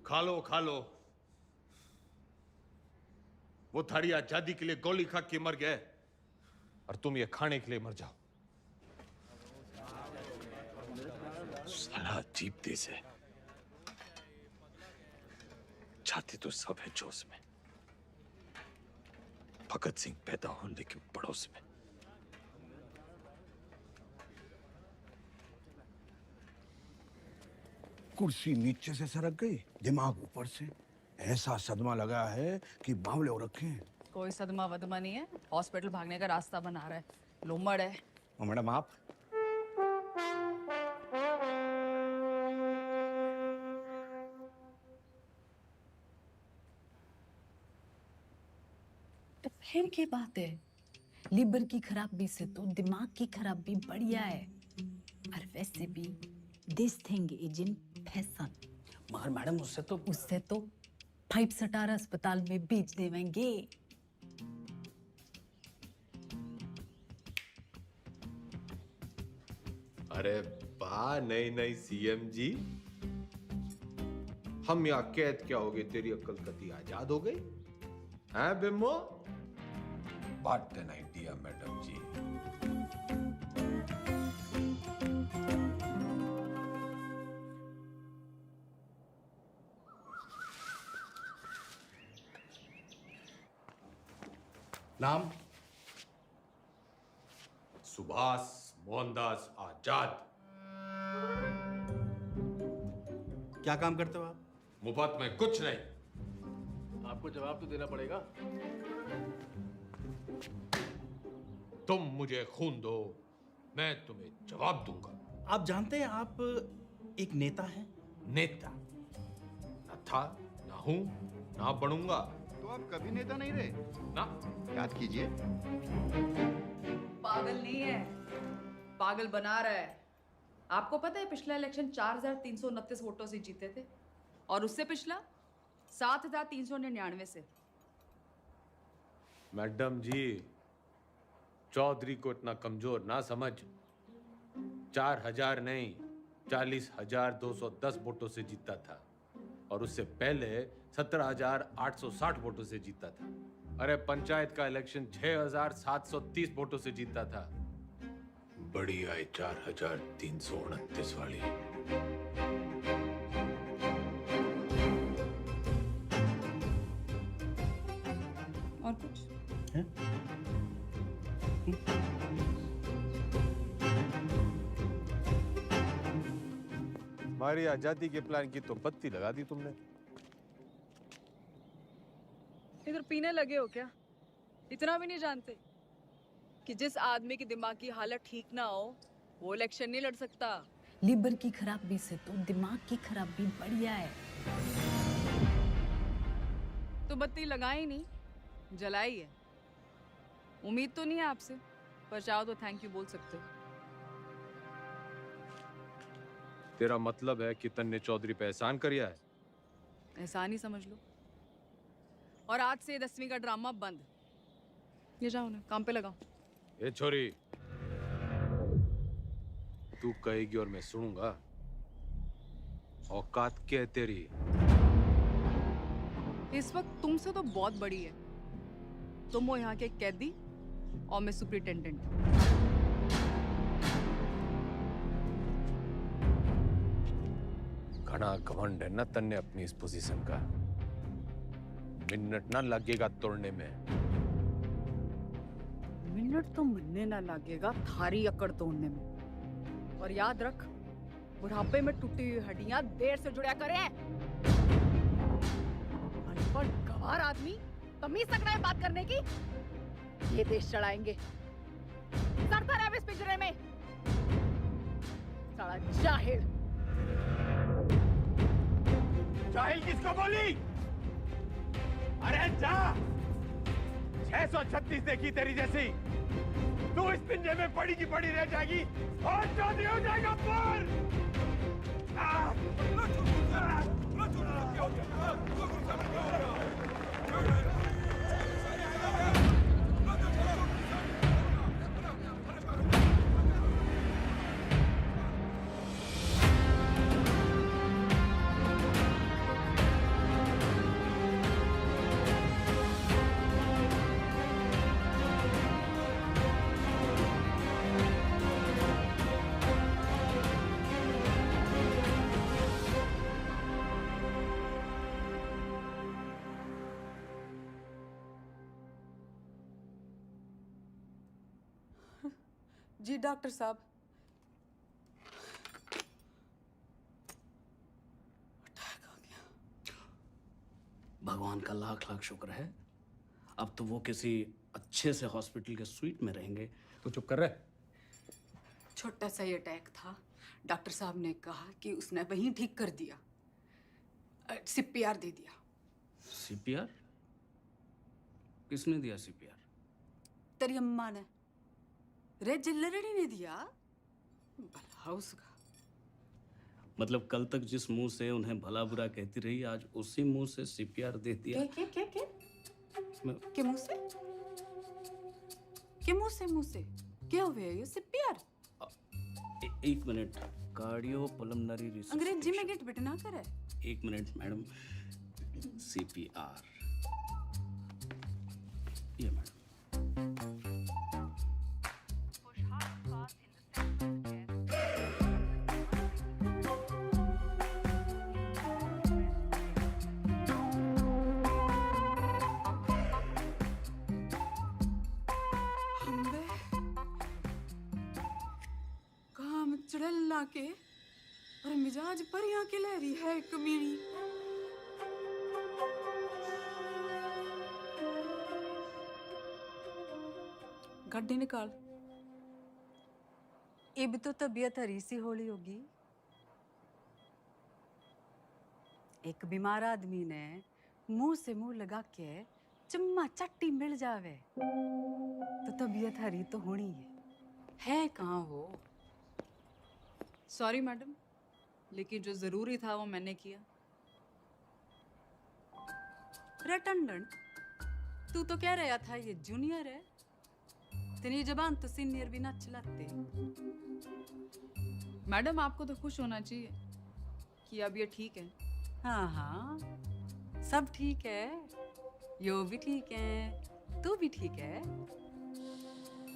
खा लो खा लो। वो थाड़ी आजादी के लिए गोली खा के मर गए और तुम ये खाने के लिए मर जाओ। साला अजीब देश है, जाते तो सब है जोश में। भगत सिंह पैदा हो लेकिन पड़ोस में। कुर्सी नीचे से सरक गई, दिमाग ऊपर से। ऐसा सदमा लगा है कि बावले हो रखे हैं। कोई सदमा वदमा नहीं है, हॉस्पिटल भागने का रास्ता बना रहा है, लोमड़ है। और मैडम आप? तो फिर क्या बात है, लीवर की खराबी से तो दिमाग की खराबी बढ़िया है। और वैसे भी this thing is in fashion. मगर मैडम उससे तो 5 स्टार अस्पताल में बेच देवेंगे। अरे वाह, नई नई सीएम जी। हम यहाँ कैद क्या हो गए, तेरी अक्ल कती आजाद हो गई हैं Bimbo? What an idea madam ji. नाम? सुभाष मोहनदास आजाद। क्या काम करते हो आप? मुफ्त में कुछ नहीं। आपको जवाब तो देना पड़ेगा। तुम मुझे खून दो, मैं तुम्हें जवाब दूंगा। आप जानते हैं आप एक नेता हैं? नेता न था, ना हूं, ना बनूंगा। तो आप कभी नेता नहीं रहे ना। याद कीजिए। पागल नहीं है, पागल बना रहा है। आपको पता है पिछला इलेक्शन 4,329 वोटों से जीते थे और उससे पिछला 7,399 से। मैडम जी, चौधरी को इतना कमजोर ना समझ। 4,000 नहीं, 40,210 वोटों से जीता था और उससे पहले 17,860 वोटों से जीता था। अरे पंचायत का इलेक्शन 6,730 वोटों से जीता था। बड़ी आई 4,329 वाली। और कुछ? हमारी आजादी के प्लान की तो बत्ती लगा दी तुमने। इधर पीने लगे हो क्या? इतना भी नहीं जानते कि जिस आदमी की दिमाग की हालत ठीक ना हो वो इलेक्शन नहीं लड़ सकता। लीवर की खराबी से तो दिमाग की खराबी बढ़िया है। तो बत्ती लगाई नहीं, जलाई है। उम्मीद तो नहीं है आपसे, पर चाहो तो थैंक यू बोल सकते हो। तेरा मतलब है कि तन्ने चौधरी पे एहसान करिया है? एहसान ही समझ लो। और आज से 10वीं का ड्रामा बंद। ये जाओ ना, काम पे लगाओ। ए छोरी, तू कहेगी और मैं सुनूंगा। औकात क्या है तेरी? इस वक्त तुमसे तो बहुत बड़ी है। तुम हो यहाँ के कैदी और मैं सुपरिटेंडेंट। घना घमंड है ना तन्ने अपनी इस पोजीशन का। मिनट ना लगेगा तोड़ने में। मिनट तो मिलने ना लगेगा थारी अकड़ तोड़ने में। और याद रख, बुढ़ापे में टूटी हुई हड्डियां देर से जुड़ा करें। अनपढ़ गंवार आदमी तमीज तक नहीं बात करने की। ये देश चढ़ाएंगे। सड़ता रहे इस पिंजरे में। साला जाहिल। जाहिल किसको बोली? अरे जा! 636 देखी तेरी जैसी। तू इस पिंजरे में पड़ी की पड़ी रह जाएगी और चौधरी हो जाएगा पर। जी डॉक्टर साहब। भगवान का लाख लाख शुक्र है। अब तो वो किसी अच्छे से हॉस्पिटल के स्वीट में रहेंगे। तो चुप कर रहे। छोटा सा ही अटैक था। डॉक्टर साहब ने कहा कि उसने वहीं ठीक कर दिया। सीपीआर दे दिया। सीपीआर? किसने दिया सीपीआर? तेरी अम्मा ने। रे जिल्लरड़ी ने दिया। भला उसका। मतलब कल तक जिस मुंह से उन्हें भला बुरा कहती रही, आज उसी मुंह से सीपीआर दे दिया। के मुंह से? के मुंह से क्या हुआ ये सीपीआर? एक मिनट, कार्डियो पल्मोनरी रिसर्च। अंग्रेजी में गेट बिटना करे। एक मिनट मैडम, सीपीआर ये मैडम। काम चढ़ला के और मिजाज परियां के लहरी है कमीनी। गड्डी निकाल। ये भी तो तबीयत हरी सी होली होगी। एक बीमार आदमी ने मुंह से मुंह लगा के चम्मा चट्टी मिल जावे तो तबीयत हरी तो होनी है कहाँ हो? सॉरी मैडम, लेकिन जो जरूरी था वो मैंने किया। रटंडन, तू तो कह रहा था ये जूनियर है, तेरी जबान तो सीनियर भी ना चलाते। मैडम आपको तो खुश होना चाहिए कि अब ये ठीक है। हाँ हाँ, सब ठीक है, यो भी ठीक है, तू भी ठीक है।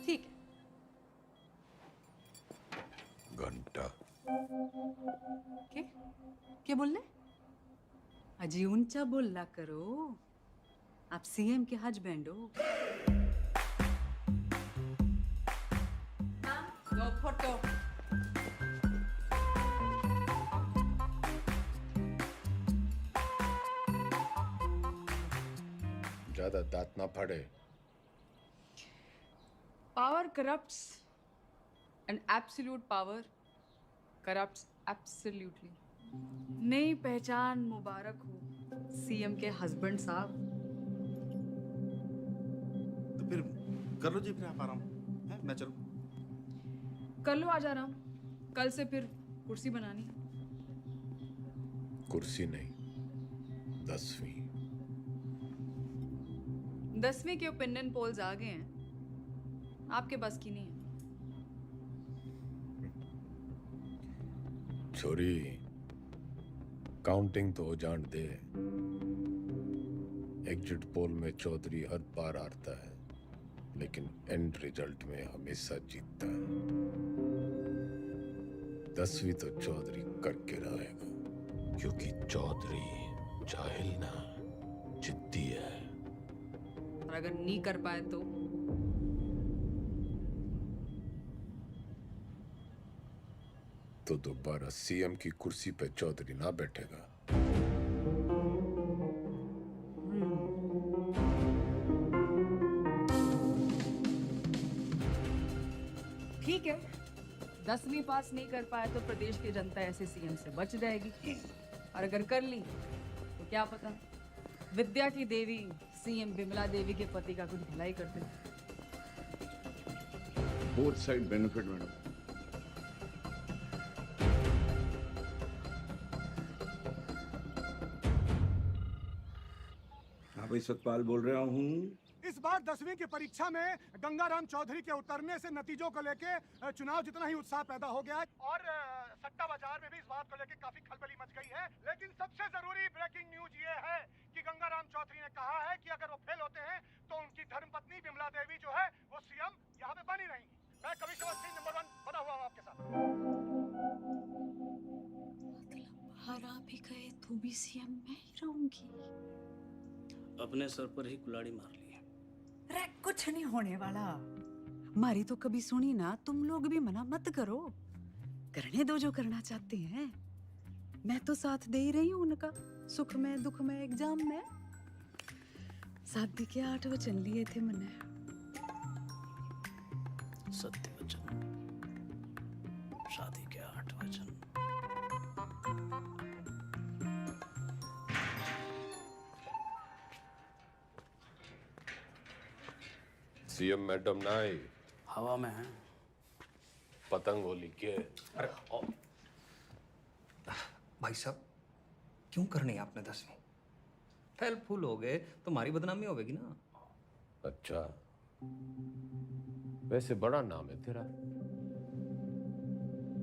ठीक है। घंटा क्या बोल रहे? अजी ऊंचा बोला करो, आप सीएम के हस्बैंड हो। दो फोटो। ज्यादा दांत ना फाड़े। Power corrupts and absolute power corrupts absolutely. नई पहचान मुबारक हो सीएम के हस्बैंड साहब। तो फिर कर लो जी, फिर आप आराम है, मैं चलूं। कर लो आज आराम, कल से फिर कुर्सी बनानी। कुर्सी नहीं, 10वीं। 10वीं के ओपिनियन पोल्स आ गए हैं, आपके पास की नहीं है। छोरी, काउंटिंग तो जान दे। एग्जिट पोल में चौधरी हर बार हारता है, लेकिन एंड रिजल्ट में हमेशा जीतता है। 10वीं तो चौधरी करके रहेगा, क्योंकि चौधरी जाहिल ना, जिद्दी है। और अगर नहीं कर पाए तो दोबारा सीएम की कुर्सी पे चौधरी ना बैठेगा। ठीक है, 10वीं पास नहीं कर पाए तो प्रदेश की जनता ऐसे सीएम से बच जाएगी, और अगर कर ली तो क्या पता विद्या की देवी सीएम विमला देवी के पति का कुछ भलाई करते। Both side benefit madam. हाँ भाई, सतपाल बोल रहा हूँ। इस बार 10वीं की परीक्षा में गंगाराम चौधरी के उतरने से नतीजों को लेके चुनाव जितना ही उत्साह पैदा हो गया है, और सट्टा बाजार में भी इस बात को लेके काफी खलबली मच गई है। लेकिन सबसे जरूरी ब्रेकिंग न्यूज ये है कि गंगाराम चौधरी ने कहा है कि अगर वो फेल होते हैं तो उनकी धर्मपत्नी विमला देवी जो है वो सीएम यहाँ पे बनी रहेंगी। मैं कमिश्नर सिंह नंबर 1 बना हुआ हूँ आपके साथ। हरा भी गए तो भी सीएम मैं ही रहूंगी। अपने सर पर ही कुल्हाड़ी मार ली। रे कुछ नहीं होने वाला, मारी तो कभी सुनी ना। तुम लोग भी मना मत करो, करने दो जो करना चाहते हैं। मैं तो साथ दे ही रही हूँ उनका, सुख में दुख में एग्जाम में। शादी के 8 वचन लिए थे मैंने। सत्य वचन, शादी के 8 वचन। सीएम मैडम ना आई, हवा में है। पतंग होली के। अरे भाई साहब क्यों करनी आपने 10वीं? फेल फूल हो गए तो हमारी बदनामी होगी ना। अच्छा, वैसे बड़ा नाम है तेरा।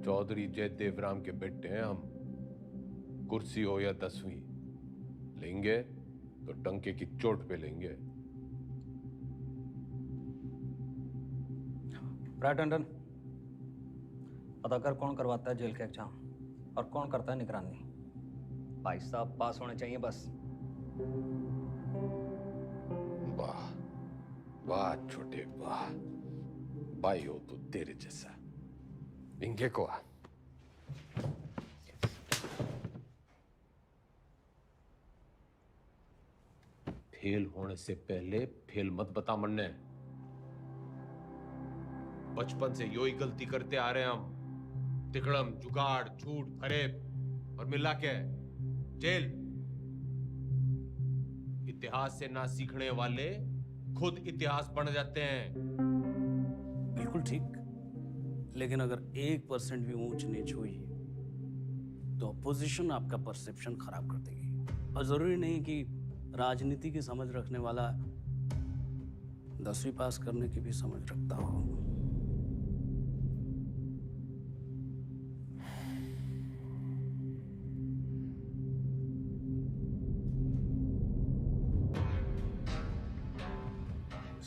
चौधरी जयदेव राम के बेटे हैं हम। कुर्सी हो या 10वीं, लेंगे तो टंके की चोट पे लेंगे। राइट टंडन, पता कर कौन करवाता है जेल का एग्जाम और कौन करता है निगरानी। भाई साहब पास होने चाहिए बस। वाह वाह छोटे वाह, भाई हो तो तेरे जैसा। इंगे को आ। फेल होने से पहले फेल मत बता मन्ने। बचपन से यो ही गलती करते आ रहे हैं हम। तिकड़म, जुगाड़, झूठ, फरेब और मिला के जेल। इतिहास से ना सीखने वाले खुद इतिहास बन जाते हैं। बिल्कुल ठीक, लेकिन अगर 1% भी ऊंच नीच हुई तो अपोजिशन आपका परसेप्शन खराब कर देगी। और जरूरी नहीं कि राजनीति की समझ रखने वाला 10वीं पास करने की भी समझ रखता हो।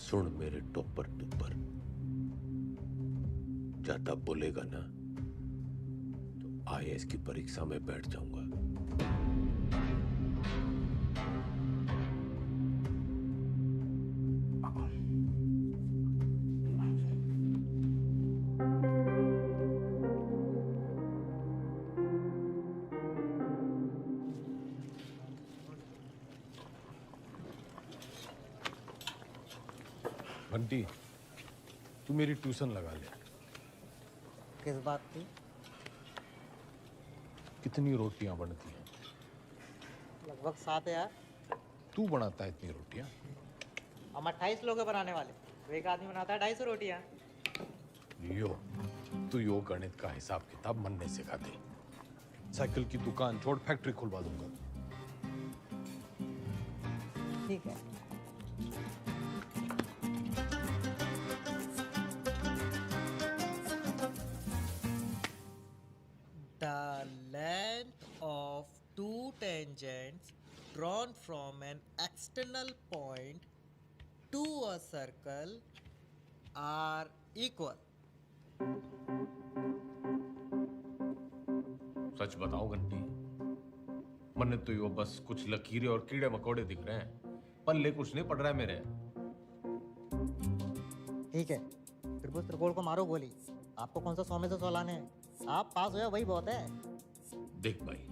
सुन मेरे टोपर टुपर, ज्यादा बोलेगा ना तो IAS की परीक्षा में बैठ जाऊंगा। बंटी, तू मेरी ट्यूशन लगा ले। किस बात की? कितनी रोटियां बनती हैं? लगभग 7 यार। तू बनाता है इतनी रोटियां? हम 28 लोग हैं बनाने वाले, तो एक आदमी बनाता है 250 रोटियां। तू यो गणित का हिसाब किताब मनने सिखा दे। साइकिल की दुकान छोड़ फैक्ट्री खुलवा दूंगा। ठीक है। The length of two tangents drawn from an external point to a circle are equal. सच बताओ घंटी, मन्ने तो यो बस कुछ लकीरें और कीड़े मकोड़े दिख रहे हैं, पल्ले कुछ नहीं पड़ रहा है मेरे। ठीक है, त्रिभुज त्रिकोण को मारो गोली। आपको कौन सा 100 में से 100 लाने हैं? आप पास हो या वही बहुत है। देख भाई,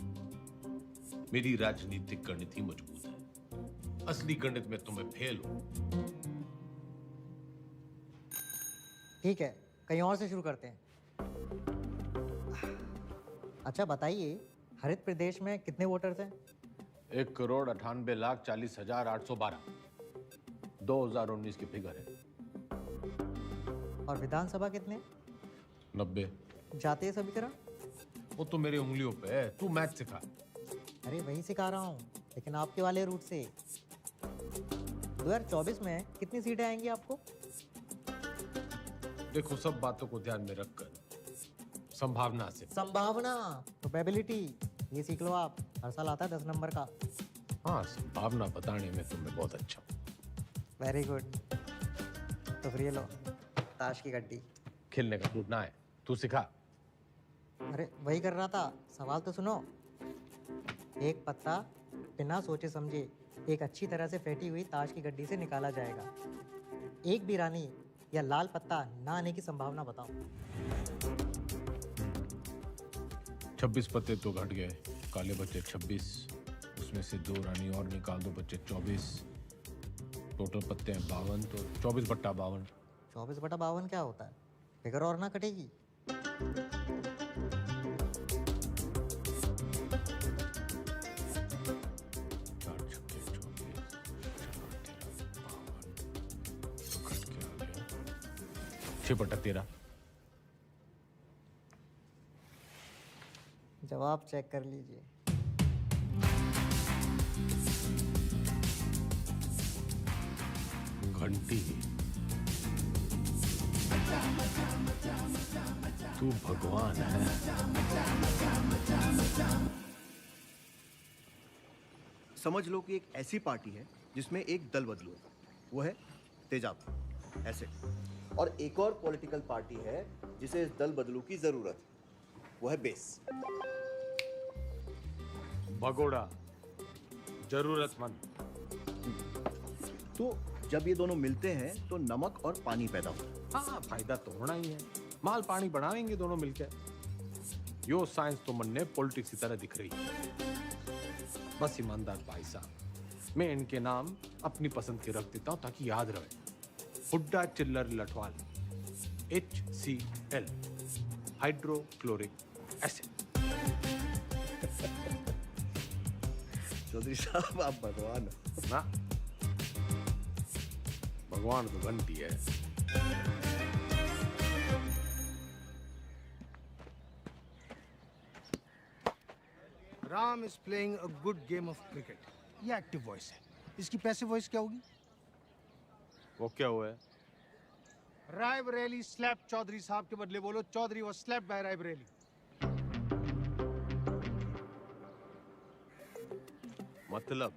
मेरी राजनीतिक गणित ही मजबूत है। असली गणित में तुम्हें फेल हो। ठीक है, कहीं और से शुरू करते हैं। अच्छा बताइए, हरित प्रदेश में कितने वोटर्स हैं? 1,98,40,812। 2019 की फिगर है। और विधानसभा कितने? 90। जातीय समीकरण? वो तो मेरी उंगलियों पे है, तू मैथ सिखा। अरे वही सिखा रहा हूँ, लेकिन आपके वाले रूट से। 2024 में कितनी सीटें आएंगी आपको? देखो, सब बातों को ध्यान में रखकर संभावना से। संभावना, प्रोबेबिलिटी, ये सीख लो आप। हर साल आता है 10 नंबर का। हाँ, संभावना बताने में तुम्हें बहुत अच्छा। Very good. तो फिर ये लो, ताश की गड्डी। खेलने का मूड ना है, तू सिखा। अरे वही कर रहा था, सवाल तो सुनो। एक पत्ता बिना सोचे समझे एक अच्छी तरह से फेंटी हुई ताश की गड्डी से निकाला जाएगा। एक भी रानी या लाल पत्ता ना आने की संभावना बताओ। 26 पत्ते तो घट गए, काले बच्चे 26, उसमें से 2 रानी और निकाल दो, बच्चे 24। टोटल पत्ते हैं 52, तो 24/52। 24/52 क्या होता है? फिगर और ना कटेगी। जवाब चेक कर लीजिए। घंटी, तू भगवान है। समझ लो कि एक ऐसी पार्टी है जिसमें एक दल बदलू है, वो है तेजाब, ऐसे। और एक और पॉलिटिकल पार्टी है जिसे इस दल बदलू की जरूरत है, वो है बेस। भगोड़ा, जरूरतमंद। तो जब ये दोनों मिलते हैं तो नमक और पानी पैदा होता है। हाँ, फायदा तो होना ही है। माल पानी बढ़ाएंगे दोनों मिलकर। यो साइंस तो मन ने पॉलिटिक्स की तरह दिख रही है। बस ईमानदार भाई साहब, मैं इनके नाम अपनी पसंद के रख देता हूं ताकि याद रहे। Hooda Chillar Lathwal, HCl, hydrochloric acid. Chaudhary साहब आप भगवान हो ना। भगवान तो घंटी है। Ram is playing a good game of cricket. ये एक्टिव वॉइस है। इसकी पैसिव वॉइस क्या होगी? वो क्या हुआ है? रायबरेली स्लैप चौधरी साहब के बदले बोलो Chaudhary was slapped by Raebareli. मतलब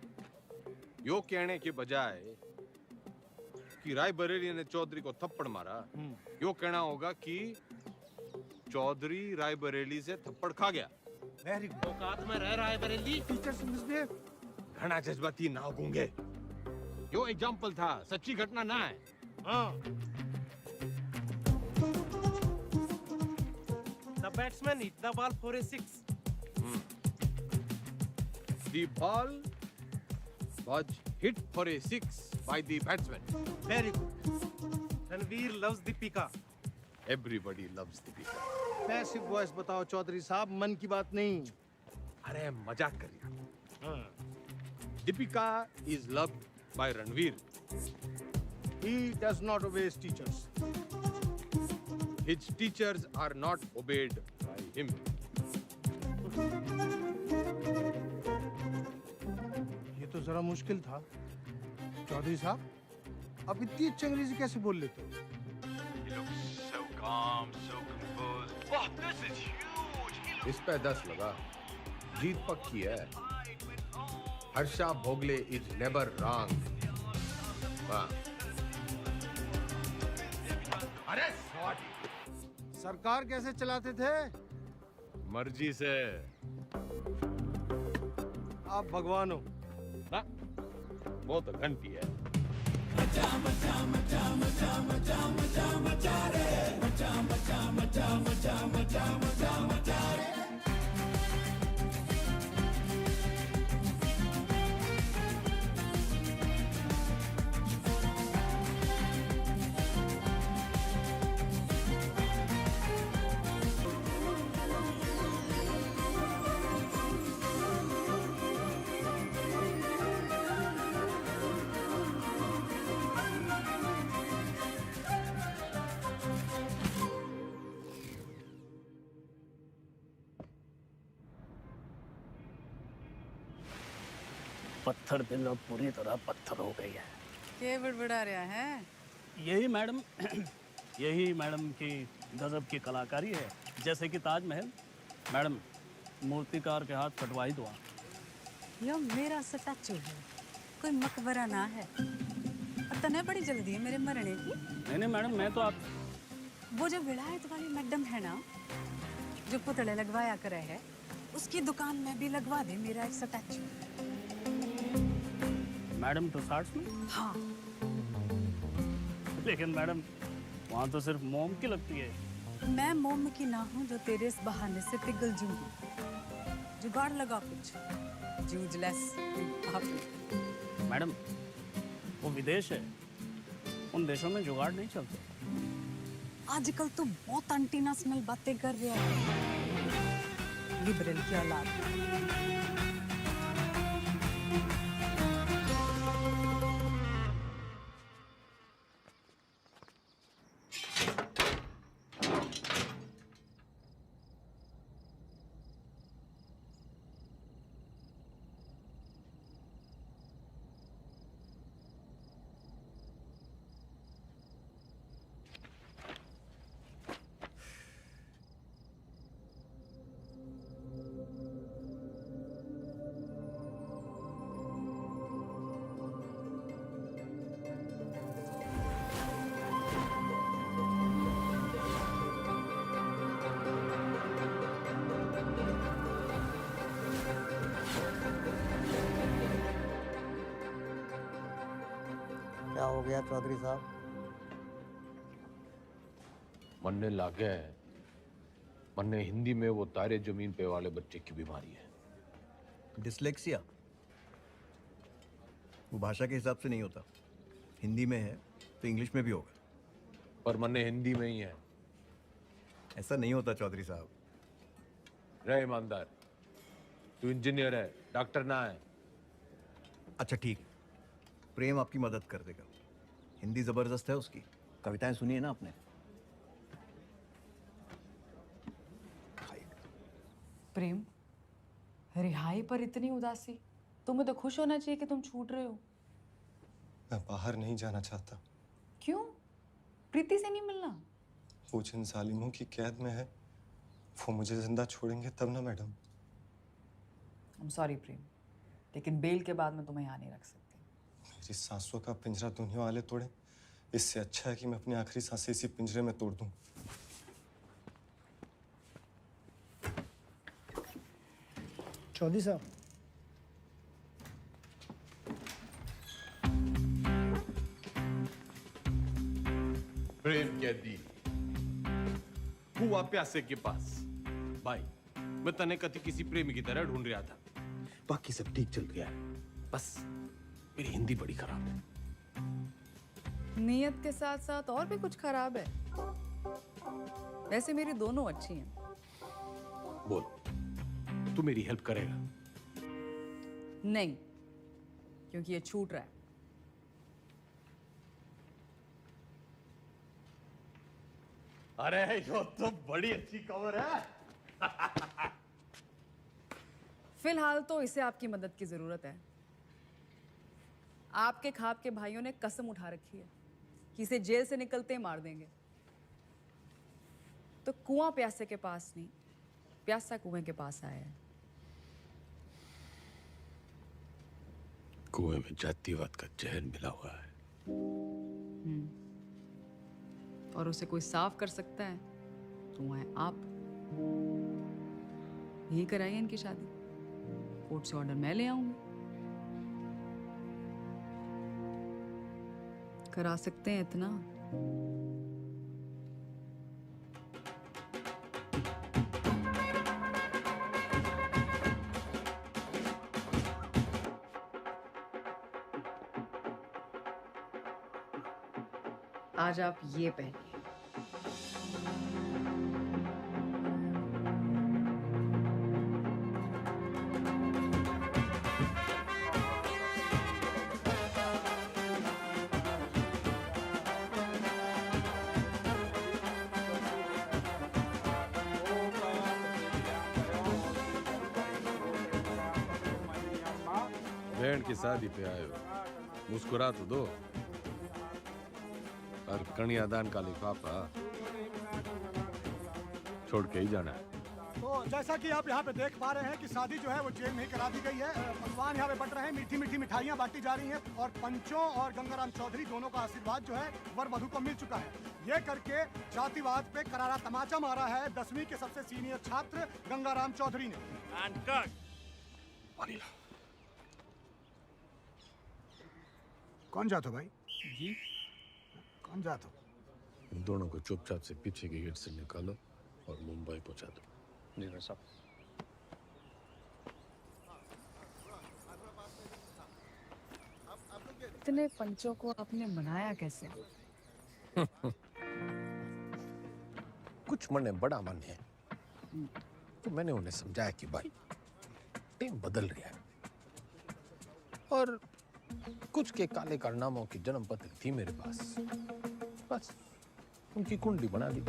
यो कहने के बजाय कि रायबरेली ने चौधरी को थप्पड़ मारा, यो कहना होगा कि चौधरी रायबरेली से थप्पड़ खा गया। Very good. औकात में रह रायबरेली। Teachers misbehave. घना जज्बाती ना गूंगे। यो एग्जाम्पल था, सच्ची घटना ना है। हाँ। The batsman hit the ball for a 6. The ball was hit for a 6 by the batsman. Very good. Ranveer loves Deepika. Everybody loves Deepika. Passive voice बताओ चौधरी साहब, मन की बात नहीं। अरे मजाक कर रहा। Deepika is loved by Ranveer. He does not obey his teachers. His teachers are not obeyed by him. ये तो जरा मुश्किल था। चौधरी साहब, आप इतनी अच्छी अंग्रेजी कैसे बोल लेते हो? He looks so calm, so composed. Wow, this is huge. इस पे 10 लगा। जीत पक्की है। Harsha Bhogle is never wrong. वाह। अरे सरकार कैसे चलाते थे? मर्जी से। आप भगवान हो। ना? वो तो घंटी है। पत्थर दिल अब पूरी तरह पत्थर हो गई है। क्या बड़बड़ा रहा है? यही मैडम यही मैडम की गजब की कलाकारी है। जैसे कि ताजमहल, मैडम मूर्तिकार के हाथ कटवाई दो। यो मेरा स्टैचू है, कोई मकबरा ना है। और तने बड़ी जल्दी है मेरे मरने की। नहीं मैडम, मैं तो आप वो जो विलायत वाली मैडम है ना, जो पुतले लगवाया करे है, उसकी दुकान में भी लगवा दे मेरा एक स्टैचू। मैडम टुसार्ट्स में? हाँ। लेकिन मैडम वहाँ तो सिर्फ मोम की लगती है। मैं मोम की ना हूँ जो तेरे इस बहाने से पिघल जूंगी। जुगाड़ लगा कुछ। जूझलेस। मैडम वो विदेश है, उन देशों में जुगाड़ नहीं चलते। आजकल तो बहुत एंटीनेशनल बातें कर रहा है। लिबरल की औलाद। हो गया चौधरी साहब? मरने लागे है। मन्ने हिंदी में वो तारे जमीन पे वाले बच्चे की बीमारी है। डिसलेक्सिया? वो भाषा के हिसाब से नहीं होता। हिंदी में है तो इंग्लिश में भी होगा। पर मन्ने हिंदी में ही है। ऐसा नहीं होता चौधरी साहब। रहे ईमानदार, तू इंजीनियर है, डॉक्टर ना है। अच्छा ठीक, प्रेम आपकी मदद कर देगा। हिंदी जबरदस्त है उसकी। कविताएं सुनी है ना आपने? प्रेम, रिहाई पर इतनी उदासी? तुम्हें तो खुश होना चाहिए कि तुम छूट रहे हो। मैं बाहर नहीं जाना चाहता। क्यों? प्रीति से नहीं मिलना? वो जिन जालिमों की कैद में है वो मुझे जिंदा छोड़ेंगे तब ना मैडम। I'm sorry प्रेम, लेकिन बेल के बाद मैं तुम्हें यहाँ नहीं रख सकती। मेरी सांसों का पिंजरा दुनिया वाले तोड़े, इससे अच्छा है कि मैं अपनी आखिरी सांसें इसी पिंजरे में तोड़ दूं। चौधरी साहब, प्रेम कैदी हुआ प्यासे के पास। भाई, मैं तने कति किसी प्रेमी की तरह ढूंढ रहा था। बाकी सब ठीक चल गया है, बस मेरी हिंदी बड़ी खराब है। नियत के साथ साथ और भी कुछ खराब है? वैसे मेरी दोनों अच्छी हैं। बोल, तू मेरी हेल्प करेगा? नहीं, क्योंकि ये छूट रहा है। अरे यो तो बड़ी अच्छी खबर है। फिलहाल तो इसे आपकी मदद की जरूरत है। आपके खाप के भाइयों ने कसम उठा रखी है कि इसे जेल से निकलते ही मार देंगे। तो कुआं प्यासे के पास नहीं, प्यासा कुएं के पास आया है। कुएं में जातिवाद का जहर मिला हुआ है। और उसे कोई साफ कर सकता है तो वो है आप। यही कराइए इनकी शादी। कोर्ट से ऑर्डर मैं ले आऊंगी। करा सकते हैं इतना? आज आप ये पहनिए। बहन की शादी पे आए हो, मुस्कुरा तो दो। और कन्यादान का लिफाफा छोड़ के ही जाना है। तो जैसा कि आप यहाँ पे देख पा रहे हैं कि शादी जो है वो जेल में ही करा दी गई है। पकवान यहाँ पे बट रहे हैं, मीठी मीठी मिठाइयाँ बांटी जा रही हैं और पंचों और गंगाराम चौधरी दोनों का आशीर्वाद जो है वर वधू को मिल चुका है। ये करके जातिवाद पे करारा तमाचा मारा है 10वीं के सबसे सीनियर छात्र गंगाराम चौधरी ने। कौन जातो भाई? जी कौन जातो? इन दोनों को चुपचाप से पीछे के गेट से निकालो और मुंबई पहुंचा दो। जी भाई साहब। इतने पंचों को आपने मनाया कैसे? कुछ मन में बड़ा मन है, तो मैंने उन्हें समझाया कि भाई टीम बदल रही है और कुछ के काले कारनामों की जन्म पत्र थी मेरे पास, बस उनकी कुंडली बना दी।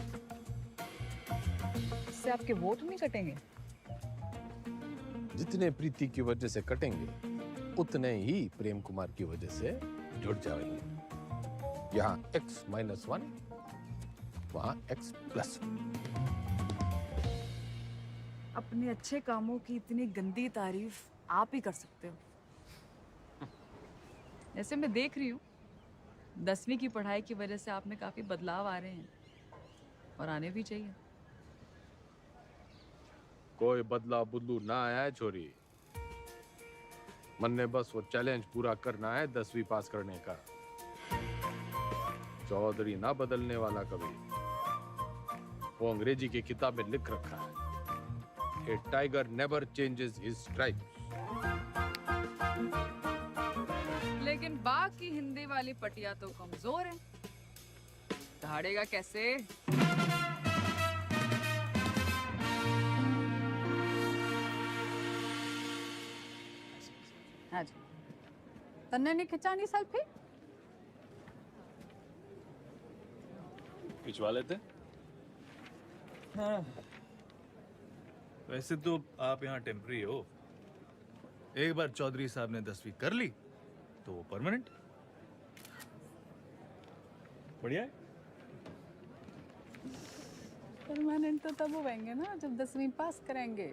इससे आपके वोट नहीं कटेंगे? जितने प्रीति की वजह से कटेंगे उतने ही प्रेम कुमार की वजह से जुड़ जाएंगे। यहाँ X-1, वहाँ X+1। अपने अच्छे कामों की इतनी गंदी तारीफ आप ही कर सकते हो। जैसे मैं देख रही हूँ 10वीं की पढ़ाई की वजह से आप में काफी बदलाव आ रहे हैं और आने भी चाहिए। कोई बदला बुदलू ना आया है छोरी। मन ने बस वो चैलेंज पूरा करना है 10वीं पास करने का। चौधरी ना बदलने वाला कभी। वो अंग्रेजी की किताब में लिख रखा है, a tiger never changes his stripes. लेकिन बाघ की हिंदी वाली पटिया तो कमजोर है, दहाड़ेगा कैसे? हाँ जी, तन्ने नहीं खिंचानी सेल्फी? खिंचवा लेते। हाँ। वैसे तो आप यहाँ टेम्पररी हो। एक बार चौधरी साहब ने 10वीं कर ली तो वो परमानेंट। बढ़िया है। परमानेंट तो तब होंगे ना जब 10वीं पास करेंगे।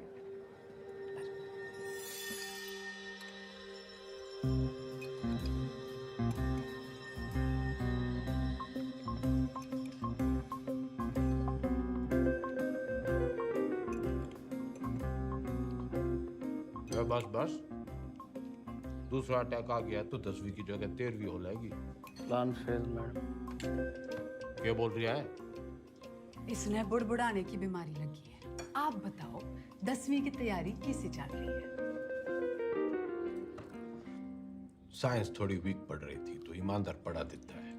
बस बस, दूसरा अटैक आ गया तो 10वीं की जगह 13वीं हो जाएगी। Plan fail madam. क्या बोल रही है? इसने बुड़बुड़ाने की बीमारी लगी है। आप बताओ 10वीं की तैयारी कैसे चल रही है? साइंस थोड़ी वीक पड़ रही थी तो ईमानदार पढ़ा देता है।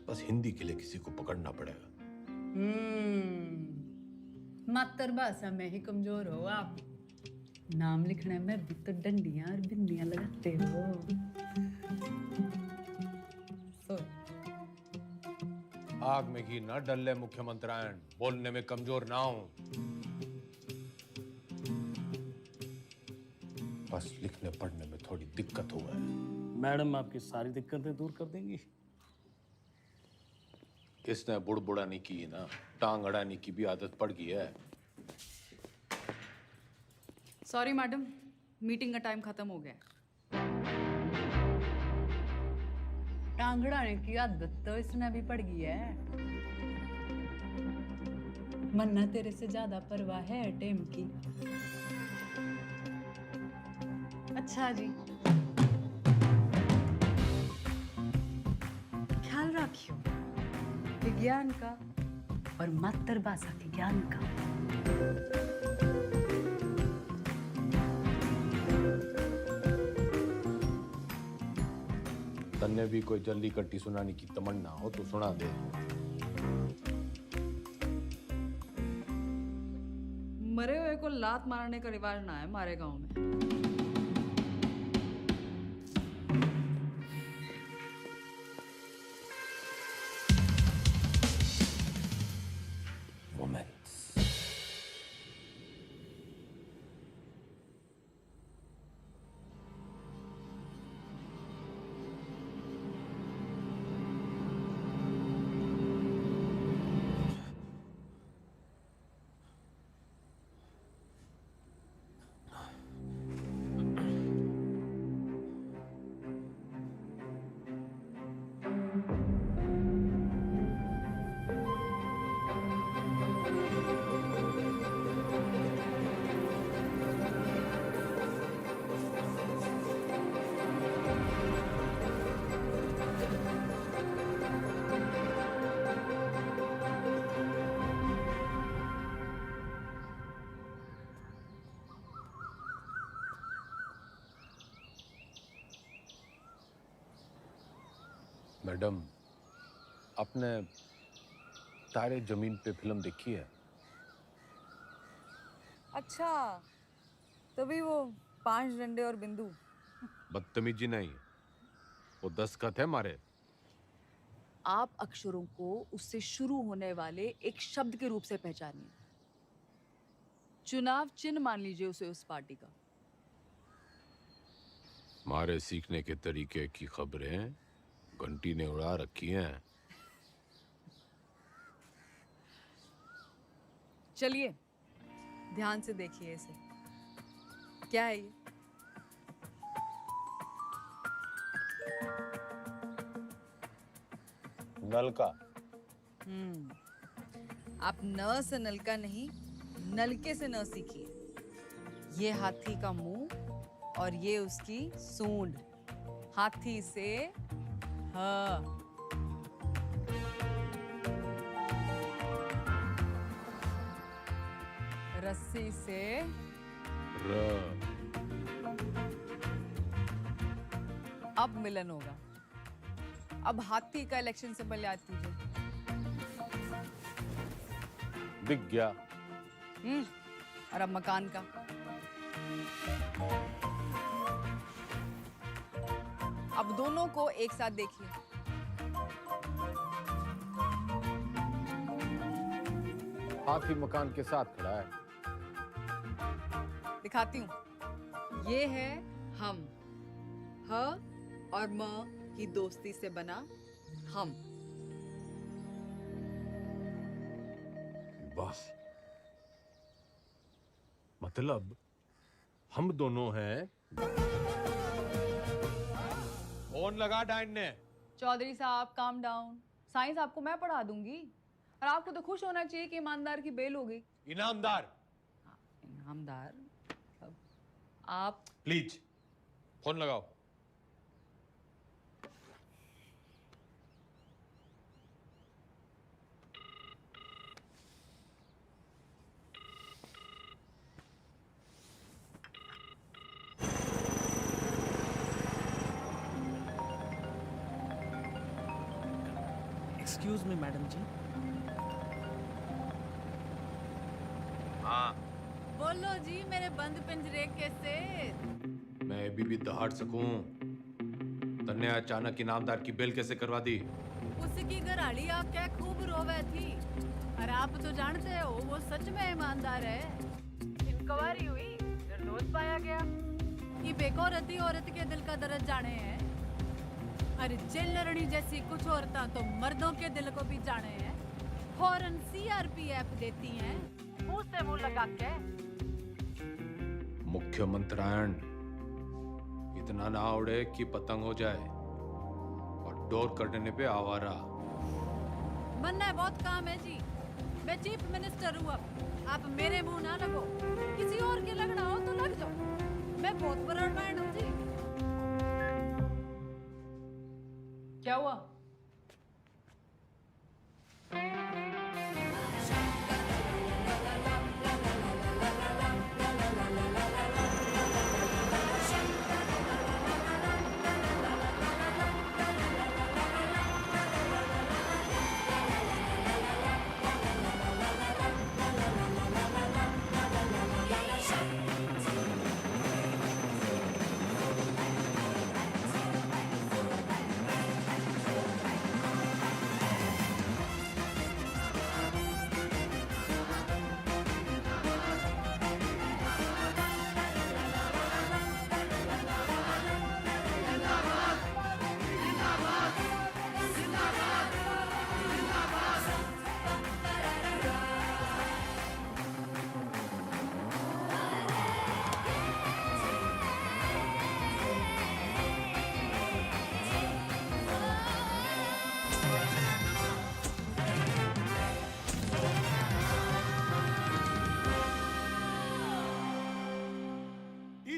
बस हिंदी के लिए किसी को पकड़ना पड़ेगा। मातृभाषा में ही कमजोर हो आप। नाम लिखने में भी तो डंडियां और बिंदियां लगाते हो। आग में घी न डल्ले मुख्यमंत्रियान, बोलने में कमजोर ना हो। बस लिखने पढ़ने में थोड़ी दिक्कत हुआ है। मैडम आपकी सारी दिक्कतें दूर कर देंगी। इसने बुड़बुड़ाने की ना, टांग अड़ाने की भी आदत पड़ गई है। सॉरी मैडम, मीटिंग का टाइम खत्म हो गया। टांगड़ाने की आदत तो इसने भी पड़ गई है। मन्ना तेरे से ज्यादा परवाह है टेम की। अच्छा जी, ख्याल रखियो विज्ञान का और मातृभाषा के ज्ञान का। तन्ने भी कोई जल्दी कट्टी सुनाने की तमन्ना हो तो सुना दे। मरे हुए को लात मारने का रिवाज ना है हमारे गांव में। मैडम, आपने तारे जमीन पे फिल्म देखी है? अच्छा, तभी वो 5 डंडे और बिंदु। बदतमीजी नहीं, वो दस्तखत है मारे। आप अक्षरों को उससे शुरू होने वाले एक शब्द के रूप से पहचानिए। चुनाव चिन्ह मान लीजिए उसे उस पार्टी का। मारे सीखने के तरीके की खबरें घंटी ने उड़ा रखी हैं। चलिए ध्यान से देखिए इसे। क्या है ये? नलका। आप न से नलका नहीं, नलके से न सीखिए। ये हाथी का मुंह और ये उसकी सूंड। हाथी से ह, रस्सी से अब मिलन होगा। अब हाथी का इलेक्शन सिंबल याद कीजिए। दिख गया। और अब मकान का। अब दोनों को एक साथ देखिए। हाथी मकान के साथ खड़ा है। दिखाती हूँ। ये है हम, ह और म की दोस्ती से बना हम। बस मतलब हम दोनों हैं। फोन लगा डाइन ने। चौधरी साहब काम डाउन। साइंस आपको मैं पढ़ा दूंगी और आपको तो खुश होना चाहिए कि ईमानदार की बेल हो गई। इनामदार। इनामदार आप प्लीज फोन लगाओ। एक्सक्यूज मी मैडम जी। हाँ बोलो जी मेरे बंद पिंजरे के सेठ। मैं अभी भी दहाड़ सकूं। तन्ने अचानक इनामदार की बेल कैसे करवा दी? उसकी घराड़ी आप क्या खूब रोवे थी। और आप तो जानते हो वो सच में ईमानदार है। इंक्वायरी हुई, निर्दोष पाया गया। ये बेकौरती औरत के दिल का दर्द जाने हैं। अरे जेल लड़नी जैसी कुछ औरतां तो मर्दों के दिल को भी जाने हैं। फौरन सीआरपीएफ देती हैं मुंह से मुंह लगा के। मुख्यमंत्रायण इतना ना उड़े कि पतंग हो जाए और डोर कटने पे आवारा। बनना बहुत काम है जी। मैं चीफ मिनिस्टर हूँ। अब आप मेरे मुंह ना लगो। किसी और के लगना हो तो लग जाओ। मैं बहुत ब्रॉडमाइंड हूँ जी। क्या हुआ?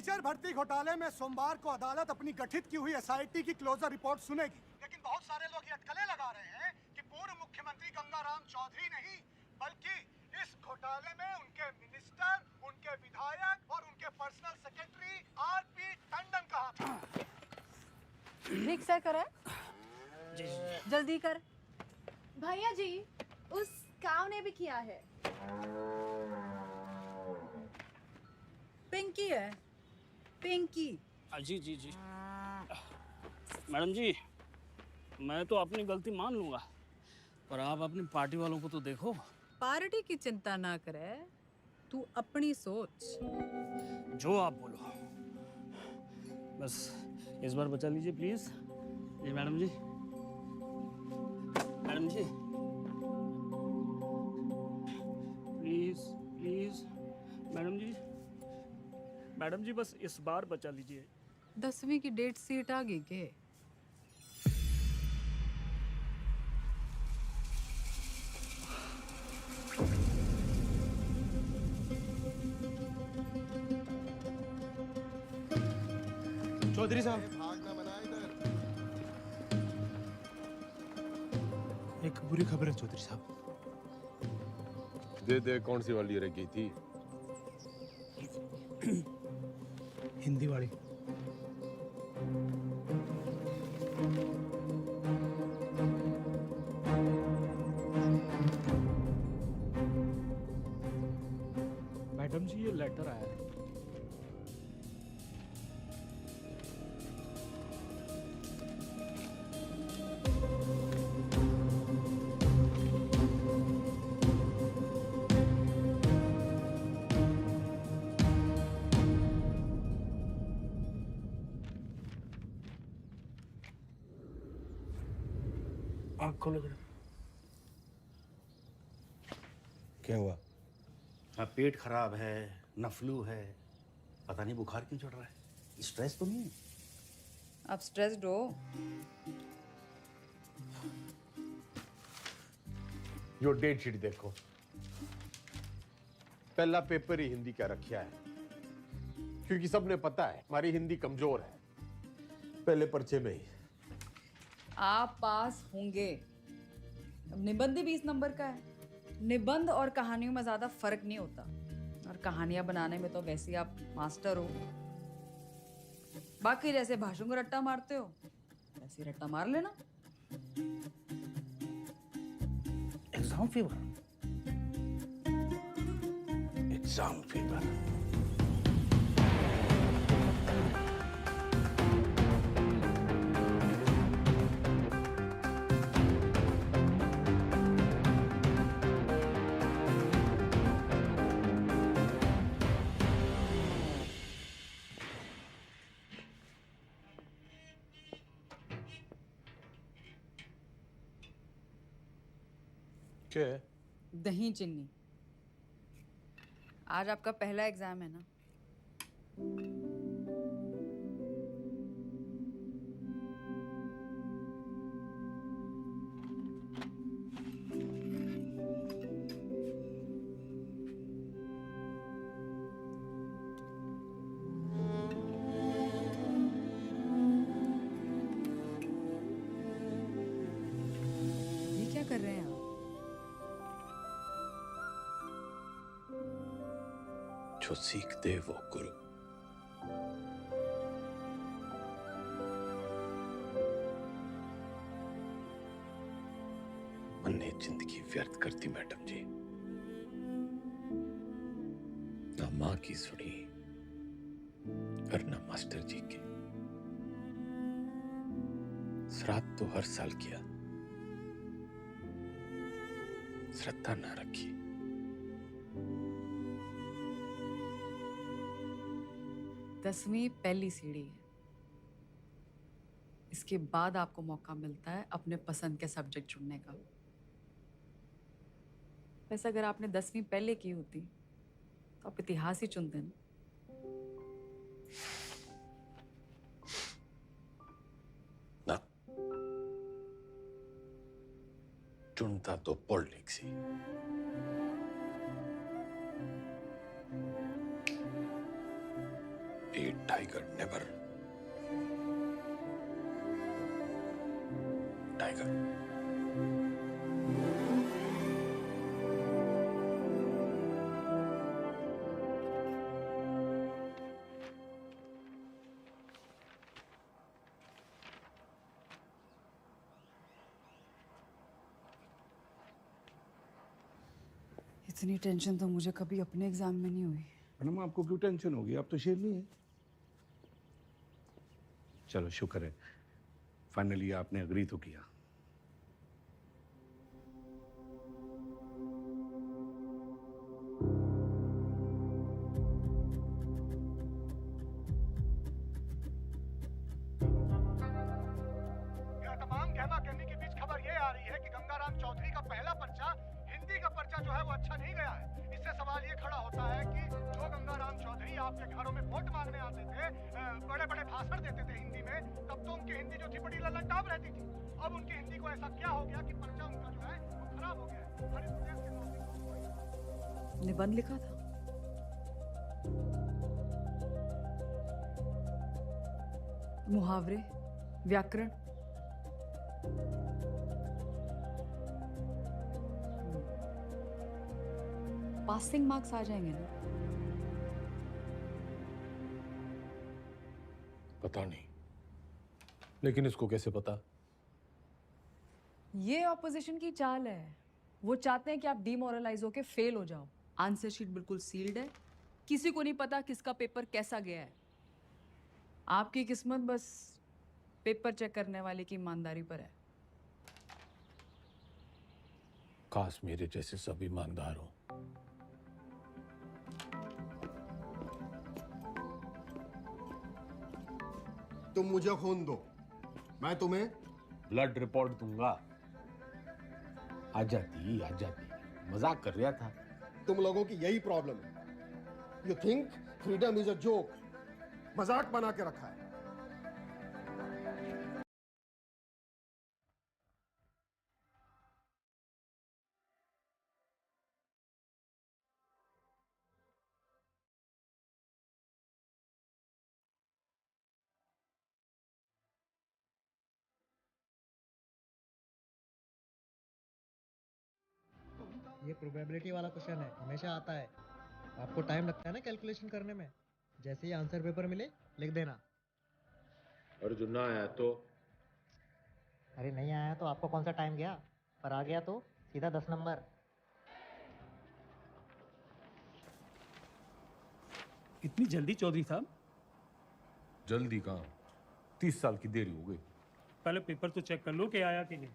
टीचर भर्ती घोटाले में सोमवार को अदालत अपनी गठित की हुई एसआईटी की क्लोजर रिपोर्ट सुनेगी। लेकिन बहुत सारे लोग ये अटकलें लगा रहे हैं कि पूर्व मुख्यमंत्री गंगाराम चौधरी नहीं बल्कि इस घोटाले में उनके मिनिस्टर, उनके विधायक और उनके पर्सनल सेक्रेटरी आरपी टंडन का हाथ है। रिक्शा करे जल्दी कर। भैया जी उस काव ने भी किया है। पिंकी है पिंकी। जी जी जी मैडम जी, मैं तो अपनी गलती मान लूंगा, पर आप अपनी पार्टी वालों को तो देखो। पार्टी की चिंता ना करे, तू अपनी सोच। जो आप बोलो, बस इस बार बचा लीजिए प्लीज। जी madam ji, madam ji please please madam ji, madam ji बस इस बार बचा लीजिए। 10वीं की डेट सीट आ गई के? चौधरी साहब, एक बुरी खबर है चौधरी साहब। दे कौन सी वाली रह गई थी? हिंदी वाली। मैडम जी ये लेटर आया है। आँख खोलो जरा। क्या हुआ? हाँ, पेट खराब है, न फ्लू है, पता नहीं बुखार क्यों चढ़ रहा है। स्ट्रेस तो नहीं है? आप स्ट्रेस्ड हो? यो डेट शीट देखो, पहला पेपर ही हिंदी का रखा है, क्योंकि सबने पता है हमारी हिंदी कमजोर है। पहले पर्चे में ही आप पास होंगे। अब निबंध ही 20 नंबर का है। निबंध और कहानियों में ज्यादा फर्क नहीं होता, और कहानियां बनाने में तो वैसे ही आप मास्टर हो। बाकी जैसे भाषण को रट्टा मारते हो वैसे ही रट्टा मार लेना। Exam fever. Exam fever. क्या है? दही चिन्नी। आज आपका पहला एग्जाम है ना? ये क्या कर रहे हैं आप? जो सीखते वो गुरु। मैंने जिंदगी व्यर्थ कर दी मैडम जी, ना माँ की सुनी और ना मास्टर जी की। श्राद्ध तो हर साल किया, श्रद्धा ना रखी। दसवीं पहली सीढ़ी है। इसके बाद आपको मौका मिलता है अपने पसंद के सब्जेक्ट चुनने का। वैसे अगर आपने 10वीं पहले की होती तो आप इतिहास ही चुनते ना। ना, चुनता तो politics he. A tiger never. Tiger. इतनी टेंशन तो मुझे कभी अपने एग्जाम में नहीं हुई। मैडम आपको क्यों टेंशन होगी? आप तो शेरनी है। चलो शुक्र है, फाइनली आपने अग्री तो किया। यह तमाम कहमा कहमी के बीच खबर ये आ रही है कि गंगाराम चौधरी का पहला पर्चा, हिंदी का पर्चा जो है वो अच्छा नहीं गया है। इससे सवाल ये खड़ा होता है कि जो गंगाराम चौधरी आपके घरों में वोट मांगने आते थे, बड़े बड़े भाषण देते थे हिंदी में, तब तो उनकी हिंदी जो थी बड़ी लल्लनटाप रहती थी। अब उनकी हिंदी को ऐसा क्या हो गया कि पर्चा उनका जो है वो खराब हो गया है। हर इस प्रदेश के नागरिक निबंध लिखा था। मुहावरे, व्याकरण, पासिंग मार्क्स आ जाएंगे ना। पता नहीं, लेकिन इसको कैसे पता? ये ऑपोजिशन की चाल है। वो चाहते हैं कि आप डिमोरलाइज होके फेल हो जाओ। आंसर शीट बिल्कुल सील्ड है, किसी को नहीं पता किसका पेपर कैसा गया है। आपकी किस्मत बस पेपर चेक करने वाले की ईमानदारी पर है। काश मेरे जैसे सब ईमानदार हो। तुम मुझे खून दो, मैं तुम्हें ब्लड रिपोर्ट दूंगा। आ जाती, मजाक कर रहा था। तुम लोगों की यही प्रॉब्लम है। You think freedom is a joke, मजाक बना के रखा है। ये प्रोबेबिलिटी वाला क्वेश्चन है, हमेशा आता है। आपको टाइम लगता है ना कैलकुलेशन करने में। जैसे ही आंसर पेपर मिले लिख देना। और जो ना आया तो? अरे नहीं आया तो आपको कौन सा टाइम गया, पर आ गया तो सीधा 10 नंबर। इतनी जल्दी चौधरी साहब? जल्दी कहाँ, 30 साल की देरी हो गई। पहले पेपर तो चेक कर लो कि आया कि नहीं।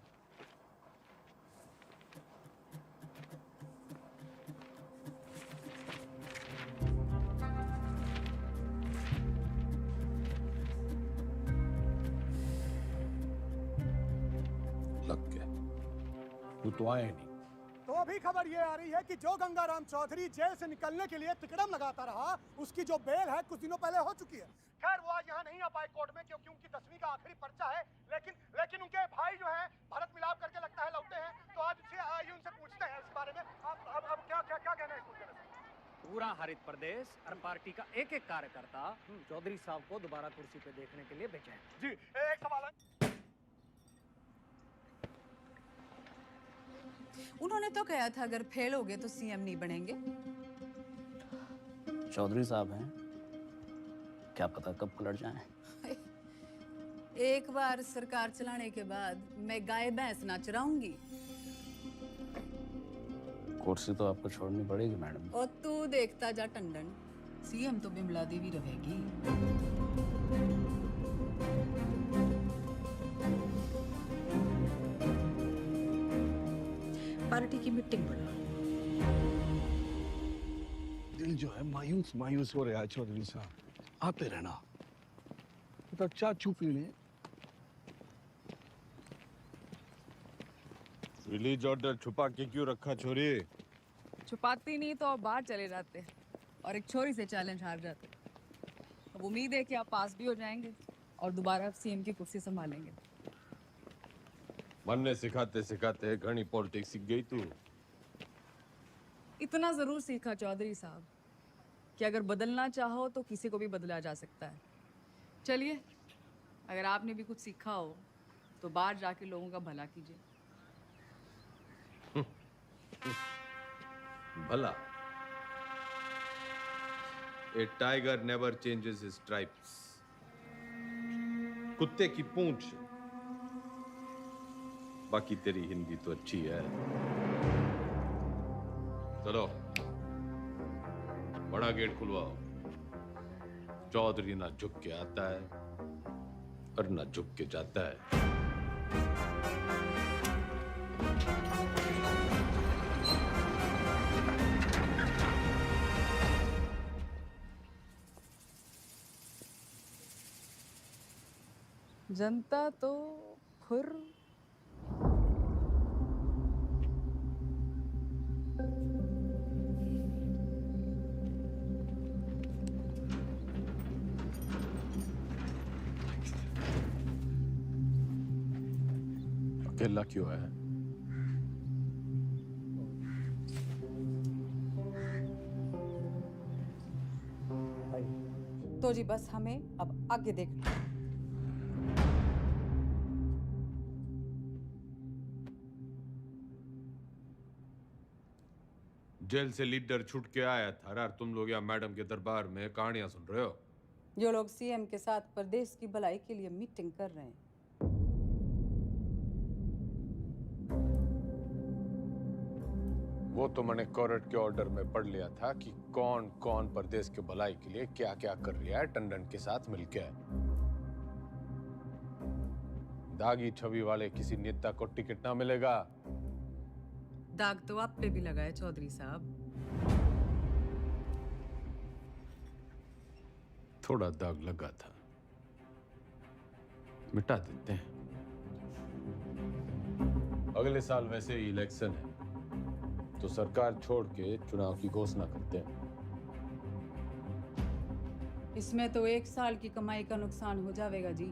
लग गया, वो तो आया नहीं। तो अभी खबर ये आ रही है कि जो गंगाराम चौधरी जेल से निकलने के लिए तिकड़म लगाता रहा, उसकी जो बेल है कुछ दिनों पहले हो चुकी है। खैर वो आज यहाँ नहीं आ पाए कोर्ट में, क्योंकि उनकी 10वीं का आखिरी पर्चा है। लेकिन उनके भाई जो हैं भारत मिलाप करके लगता है लौटे हैं, तो आज आइए उनसे पूछते हैं इस बारे में। अब क्या कहना है इसको? पूरा हरित प्रदेश और पार्टी का एक एक कार्यकर्ता चौधरी साहब को दोबारा कुर्सी पे देखने के लिए बेचैन। जी एक सवाल है। उन्होंने तो कहा था अगर फेल हो गए तो सीएम नहीं बनेंगे। चौधरी साहब हैं, क्या पता कब पलट जाएं। एक बार सरकार चलाने के बाद मैं गाय भैंस ना चराऊंगी। कुर्सी तो आपको छोड़नी पड़ेगी मैडम। और तू देखता जा टंडन, सीएम तो बिमला देवी रहेगी। पार्टी की मीटिंग बुला। दिल जो है मायूस मायूस हो रहा है चौधरी साहब, आते रहना। तो चाय चू पी लें। रिलीज ऑर्डर छुपा के क्यों रखा छोरी? छुपाती नहीं तो आप बाहर चले जाते और एक छोरी से चैलेंज हार जाते। अब उम्मीद है कि आप पास भी हो जाएंगे और दोबारा सीएम की कुर्सी संभालेंगे। मन ने सिखाते सिखाते घनी पॉलिटिक्स सीख गई तू। इतना जरूर सीखा चौधरी साहब कि अगर बदलना चाहो तो किसी को भी बदला जा सकता है। चलिए, अगर आपने भी कुछ सीखा हो तो बाहर जाके लोगों का भला कीजिए। भला? A tiger never changes his stripes. कुत्ते की पूंछ। बाकी तेरी हिंदी तो अच्छी है। चलो बड़ा गेट खुलवाओ। चौधरी ना झुक के आता है और ना झुक के जाता है। जनता तो खुर। अकेला क्यों है? तो जी बस हमें अब आगे देखना। जेल से लीडर छूट के आया था और तुम लोग यहाँ मैडम के दरबार में कहानियां सुन रहे हो। जो लोग सीएम के साथ प्रदेश की भलाई के लिए मीटिंग कर रहे हैं। वो तो मैंने कोर्ट के ऑर्डर में पढ़ लिया था कि कौन कौन प्रदेश के भलाई के लिए क्या क्या कर रहा है टंडन के साथ मिलकर। दागी छवि वाले किसी नेता को टिकट ना मिलेगा। दाग तो आप पे भी लगा है चौधरी साहब। थोड़ा दाग लगा था, मिटा देते हैं। अगले साल वैसे ही इलेक्शन है, तो सरकार छोड़ के चुनाव की घोषणा करते हैं। इसमें तो 1 साल की कमाई का नुकसान हो जाएगा जी।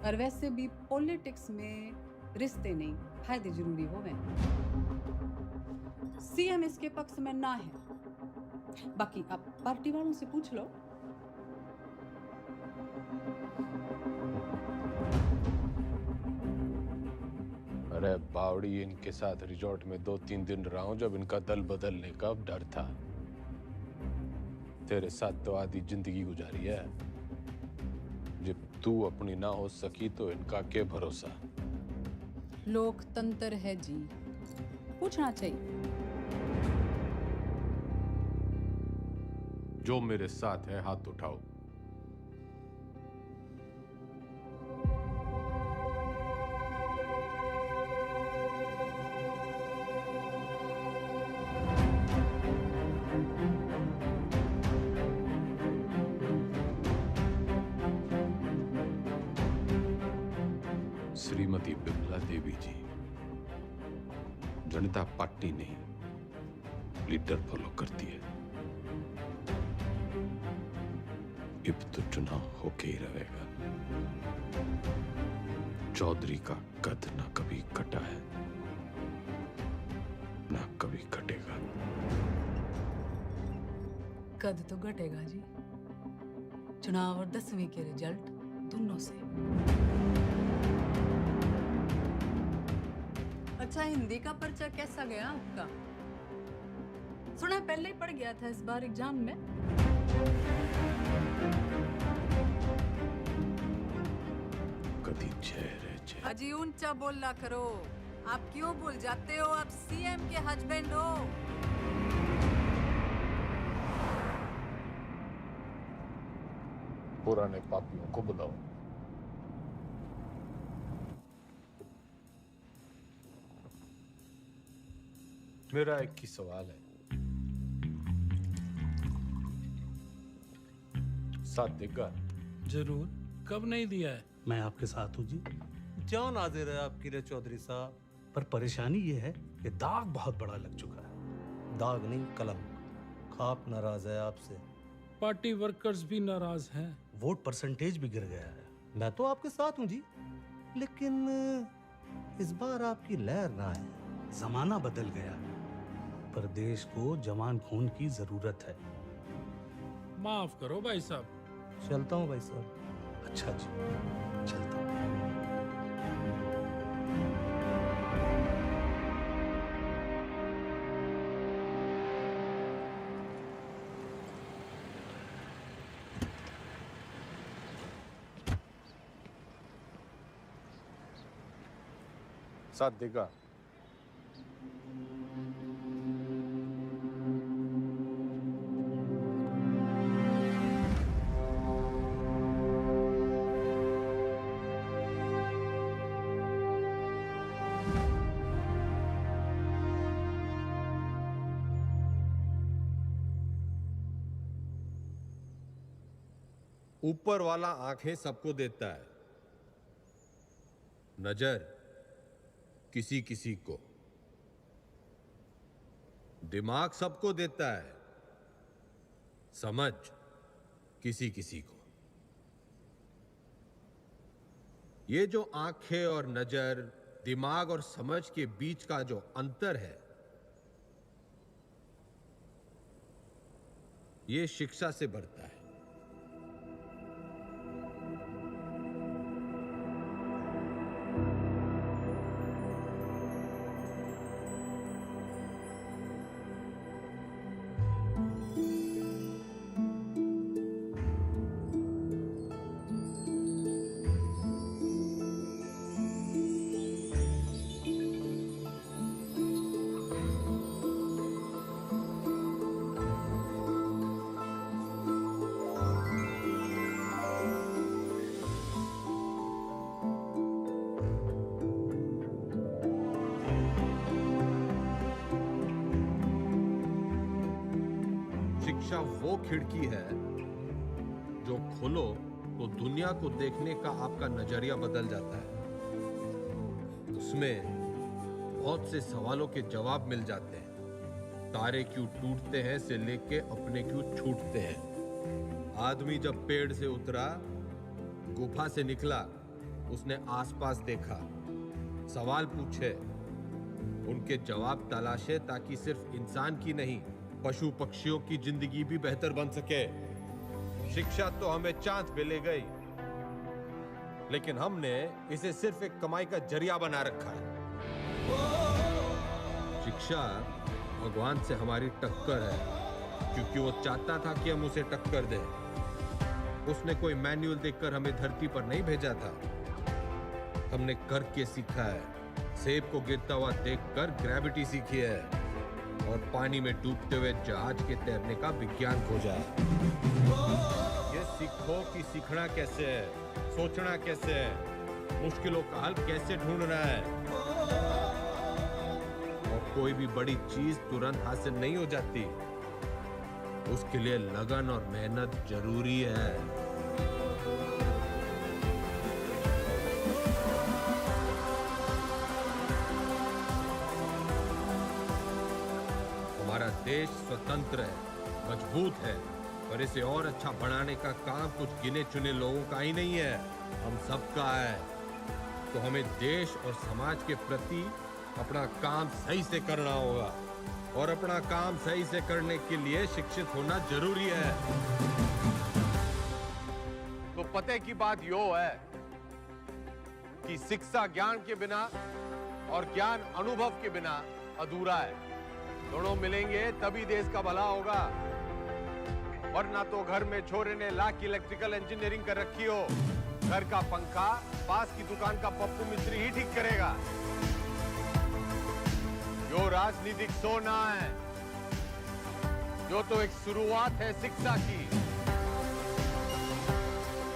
और वैसे भी पॉलिटिक्स में रिश्ते नहीं, फायदे जरूरी होवे। सीएम इसके पक्ष में ना है, बाकी आप पार्टी वालों से पूछ लो। अरे बावड़ी, इनके साथ रिजॉर्ट में 2-3 दिन रहा हूं जब इनका दल बदलने का डर था। तेरे साथ तो आधी जिंदगी गुजारी है। जब तू अपनी ना हो सकी तो इनका क्या भरोसा। लोकतंत्र है जी, पूछना चाहिए। जो मेरे साथ है हाथ उठाओ। श्रीमती बिमला देवी जी, जनता पार्टी नहीं लीडर फॉलो करती है। अब तो चुनाव होके ही रहेगा। चौधरी का कद ना कभी कटा है, ना कभी कटेगा। कद तो घटेगा जी, चुनाव और 10वीं के रिजल्ट दोनों से। अच्छा, हिंदी का पर्चा कैसा गया आपका? सुना पहले ही पड़ गया था इस बार एग्जाम में। कदी चेहरे चे। अजी ऊंचा बोलना करो। आप क्यों भूल जाते हो आप सीएम के हस्बैंड हो? पुराने पापियों को बुलाओ। मेरा एक ही सवाल है, साथ देगा? जरूर, कब नहीं दिया है? मैं आपके साथ हूँ जी। जान हाजिर है आपकी रे चौधरी साहब। पर परेशानी ये है कि दाग बहुत बड़ा लग चुका है। दाग नहीं, कलम। खाप नाराज है आपसे। पार्टी वर्कर्स भी नाराज हैं। वोट परसेंटेज भी गिर गया है। मैं तो आपके साथ हूँ जी, लेकिन इस बार आपकी लहर ना है। जमाना बदल गया है, पर देश को जवान खून की जरूरत है। माफ करो भाई साहब। चलता हूँ भाई साहब। अच्छा जी, चलता हूँ। साथ देगा? ऊपर वाला आंखें सबको देता है, नजर किसी किसी को, दिमाग सबको देता है, समझ किसी किसी को। ये जो आंखें और नजर, दिमाग और समझ के बीच का जो अंतर है, ये शिक्षा से बढ़ता है। शिक्षा वो खिड़की है जो खोलो तो दुनिया को देखने का आपका नजरिया बदल जाता है। उसमें बहुत से सवालों के जवाब मिल जाते हैं। तारे क्यों टूटते हैं से लेके अपने क्यों छूटते हैं। आदमी जब पेड़ से उतरा, गुफा से निकला, उसने आसपास देखा, सवाल पूछे, उनके जवाब तलाशे ताकि सिर्फ इंसान की नहीं, पशु पक्षियों की जिंदगी भी बेहतर बन सके। शिक्षा तो हमें चांद पे ले गई, लेकिन हमने इसे सिर्फ एक कमाई का जरिया बना रखा है। शिक्षा भगवान से हमारी टक्कर है, क्योंकि वो चाहता था कि हम उसे टक्कर दें। उसने कोई मैनुअल देखकर हमें धरती पर नहीं भेजा था, हमने करके सीखा है। सेब को गिरता हुआ देखकर ग्रेविटी सीखी है और पानी में डूबते हुए जहाज के तैरने का विज्ञान खोजा है। ये सीखो कि सीखना कैसे है, सोचना कैसे है, मुश्किलों का हल कैसे ढूंढना है। और कोई भी बड़ी चीज तुरंत हासिल नहीं हो जाती, उसके लिए लगन और मेहनत जरूरी है। हमारा देश स्वतंत्र है, मजबूत है, पर इसे और अच्छा बनाने का काम कुछ गिने चुने लोगों का ही नहीं है, हम सबका है। तो हमें देश और समाज के प्रति अपना काम सही से करना होगा, और अपना काम सही से करने के लिए शिक्षित होना जरूरी है। तो पते की बात यो है कि शिक्षा ज्ञान के बिना और ज्ञान अनुभव के बिना अधूरा है। दोनों मिलेंगे तभी देश का भला होगा, वरना तो घर में छोरे ने लाख की इलेक्ट्रिकल इंजीनियरिंग कर रखी हो, घर का पंखा पास की दुकान का पप्पू मिस्त्री ही ठीक करेगा। जो राजनीतिक सोना है, जो तो एक शुरुआत है शिक्षा की।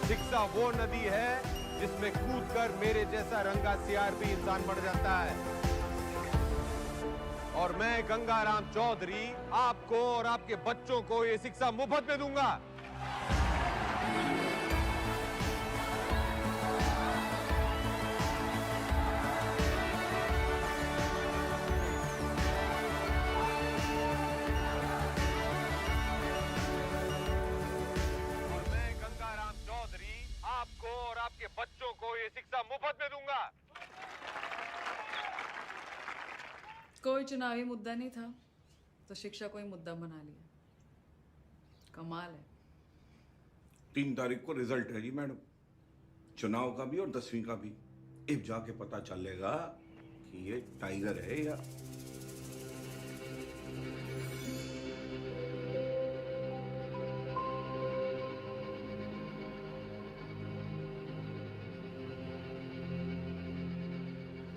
शिक्षा वो नदी है जिसमें कूदकर मेरे जैसा रंगा सियार भी इंसान बढ़ जाता है। और मैं गंगाराम चौधरी आपको और आपके बच्चों को ये शिक्षा मुफ्त में दूंगा। और मैं गंगाराम चौधरी आपको और आपके बच्चों को ये शिक्षा मुफ्त में दूंगा। कोई चुनावी मुद्दा नहीं था तो शिक्षा को ही मुद्दा बना लिया। कमाल है। 3 तारीख को रिजल्ट है जी मैडम, चुनाव का भी और 10वीं का भी। अब जाके पता चलेगा कि ये टाइगर है या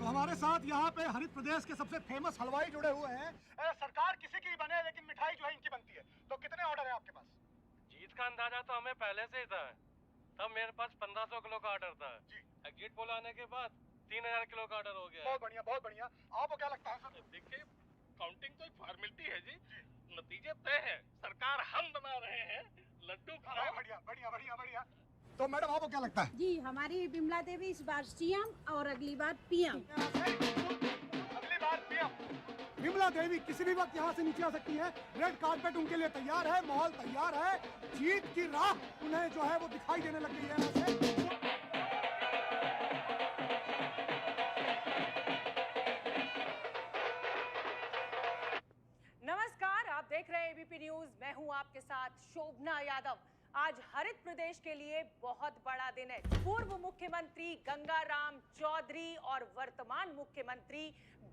हमारे साथ यहाँ पे हरित प्रदेश के सबसे फेमस हलवाई जुड़े हुए हैं। सरकार किसी की बने लेकिन मिठाई जो है इनकी बनती है। तो कितने ऑर्डर है आपके पास? जीत का अंदाजा तो हमें पहले से ही था। तब मेरे पास 1500 किलो का ऑर्डर था जी। गेट पोल आने के बाद 3000 किलो का ऑर्डर हो गया। बहुत बढ़िया, बहुत बढ़िया। आपको क्या लगता है सर? देखिए, काउंटिंग तो एक फॉर्मेलिटी है जी, नतीजे तय है। सरकार हम बना रहे हैं, लड्डू खाओ। बढ़िया बढ़िया बढ़िया बढ़िया। तो मैडम आपको क्या लगता है? जी, हमारी बिमला देवी इस बार सीएम और अगली बार पीएम। अगली बार पीएम। बिमला देवी किसी भी वक्त यहाँ से नीचे आ सकती है। रेड कार्पेट उनके लिए तैयार है, माहौल तैयार है। जीत की राह उन्हें जो है वो दिखाई देने लग गई है यहाँ से। नमस्कार, आप देख रहे हैं एबीपी न्यूज। मैं हूं आपके साथ शोभना यादव। आज हरित प्रदेश के लिए बहुत बड़ा दिन है। पूर्व मुख्यमंत्री गंगाराम चौधरी और वर्तमान मुख्यमंत्री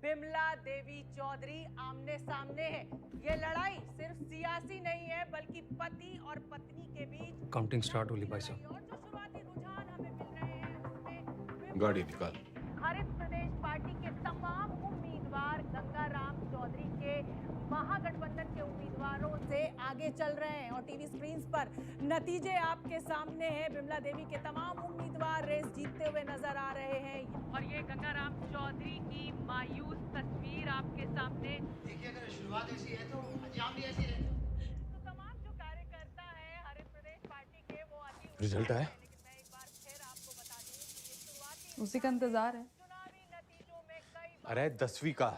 बिमला देवी चौधरी आमने सामने हैं। ये लड़ाई सिर्फ सियासी नहीं है, बल्कि पति और पत्नी के बीच। काउंटिंग स्टार्ट होली भाई साहब। और जो शुरुआती रुझान हमें मिल रहे हैं उसमें गाड़ी निकाल। हरित प्रदेश पार्टी के तमाम उम्मीदवार गंगाराम चौधरी के महागठबंधन के उम्मीदवारों से आगे चल रहे हैं और टीवी स्क्रीन्स पर नतीजे आपके सामने हैं। बिमला देवी के तमाम उम्मीदवार रेस जीतते हुए नजर आ रहे हैं और ये गंगाराम चौधरी की मायूस तस्वीर आपके सामने। देखिए, अगर शुरुआत ऐसी है तो अंजाम भी ऐसी है। तो तमाम जो रिजल्ट आया? उसी का इंतजार है। अरे 10वीं का।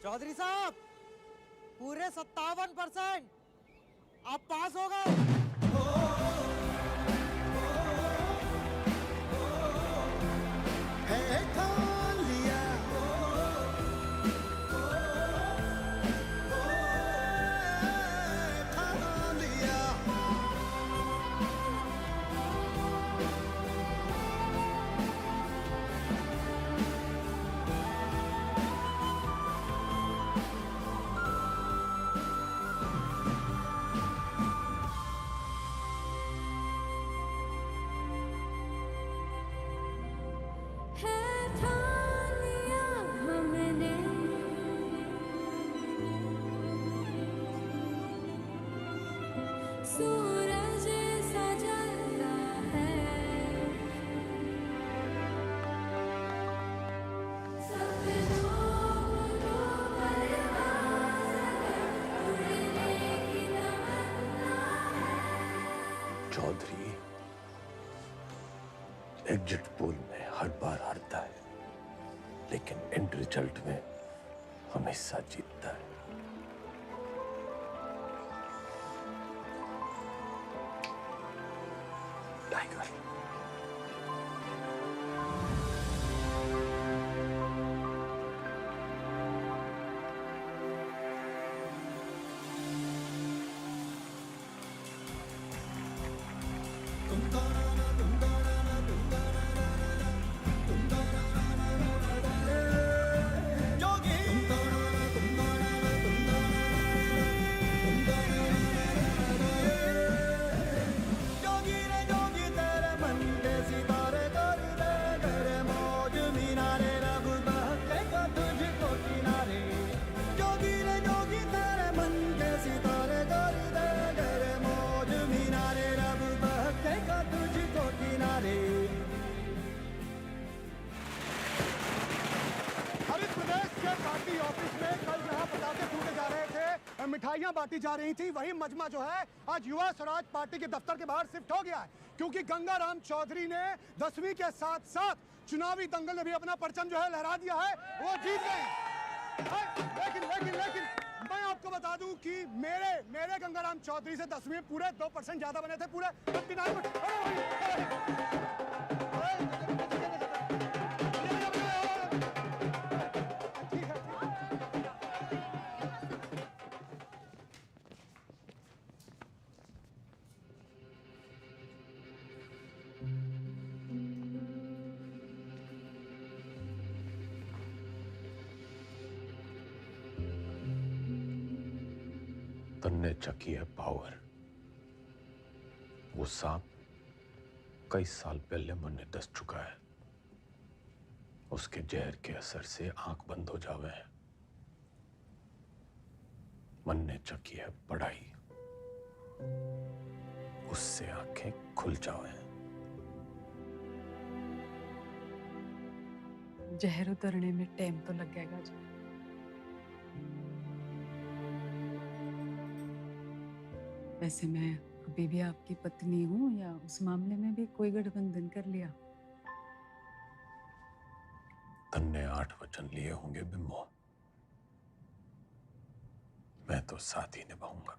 चौधरी साहब पूरे 57% आप पास हो गए। सूरज सजता है, सपनों को उड़ने की तमन्ना है। चौधरी एग्जिट पोल में हर बार हारता है, लेकिन एंड रिजल्ट में हमेशा जीतता है। टाइगर। हरित प्रदेश के पार्टी ऑफिस में कल जहां पटाखे फूटे जा रहे थे, मिठाइयां बांटी जा रही थी, वही मजमा जो है आज युवा स्वराज पार्टी के दफ्तर के बाहर शिफ्ट हो गया है, क्योंकि गंगाराम चौधरी ने 10वीं के साथ साथ चुनावी दंगल में भी अपना परचम जो है लहरा दिया है, वो जीत गए। लेकिन मैं आपको बता दूं कि मेरे गंगाराम चौधरी से 10वीं में पूरे 2% ज्यादा बने थे, पूरे 59। तन्ने चकी है पावर। वो सांप कई साल पहले मन दस चुका है, उसके जहर के असर से आंख बंद हो जावे हैं। मन ने चकी है पढ़ाई, उससे आंखें खुल जावे हैं। जहर उतरने में टाइम तो लगेगा जी। वैसे मैं अभी भी आपकी पत्नी हूँ, या उस मामले में भी कोई गठबंधन कर लिया? तन्ने 8 वचन लिए होंगे बिम्बो, मैं तो साथ ही निभाऊंगा।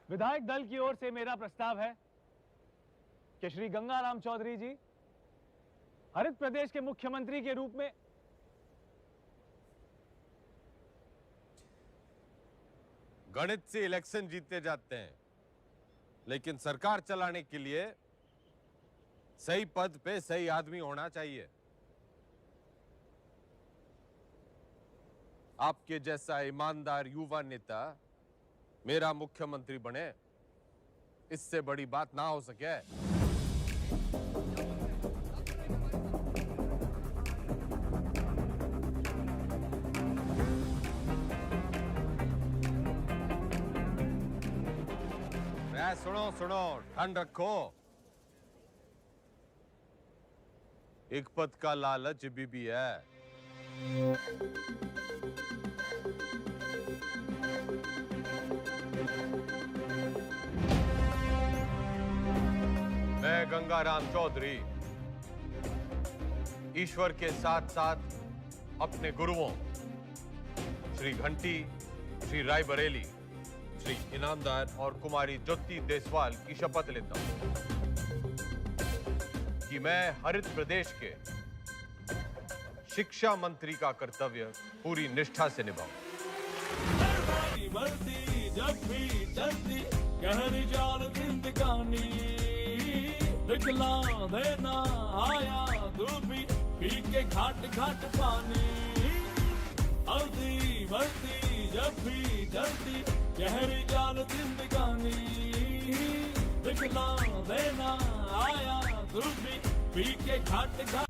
विधायक दल की ओर से मेरा प्रस्ताव है कि श्री गंगाराम चौधरी जी हरित प्रदेश के मुख्यमंत्री के रूप में गणित से इलेक्शन जीते जाते हैं, लेकिन सरकार चलाने के लिए सही पद पे सही आदमी होना चाहिए। आपके जैसा ईमानदार युवा नेता मेरा मुख्यमंत्री बने, इससे बड़ी बात ना हो सके। सुनो सुनो, ठंड रखो। एक पद का लालच भी है। मैं गंगाराम चौधरी ईश्वर के साथ साथ अपने गुरुओं श्री घंटी, श्री रायबरेली, श्री इनामदार और कुमारी ज्योति देसवाल की शपथ लेता हूं कि मैं हरित प्रदेश के शिक्षा मंत्री का कर्तव्य पूरी निष्ठा से निभाऊं। बढ़ती जब भी चलती गहरी जाल जिंदगानी, दिखला देना आया धूपी पी के घाट घाट पानी। हल्दी बढ़ती जब भी चलती गहरी जाल जिंदगानी, दिखला देना आया धूपी पी के घाट घाट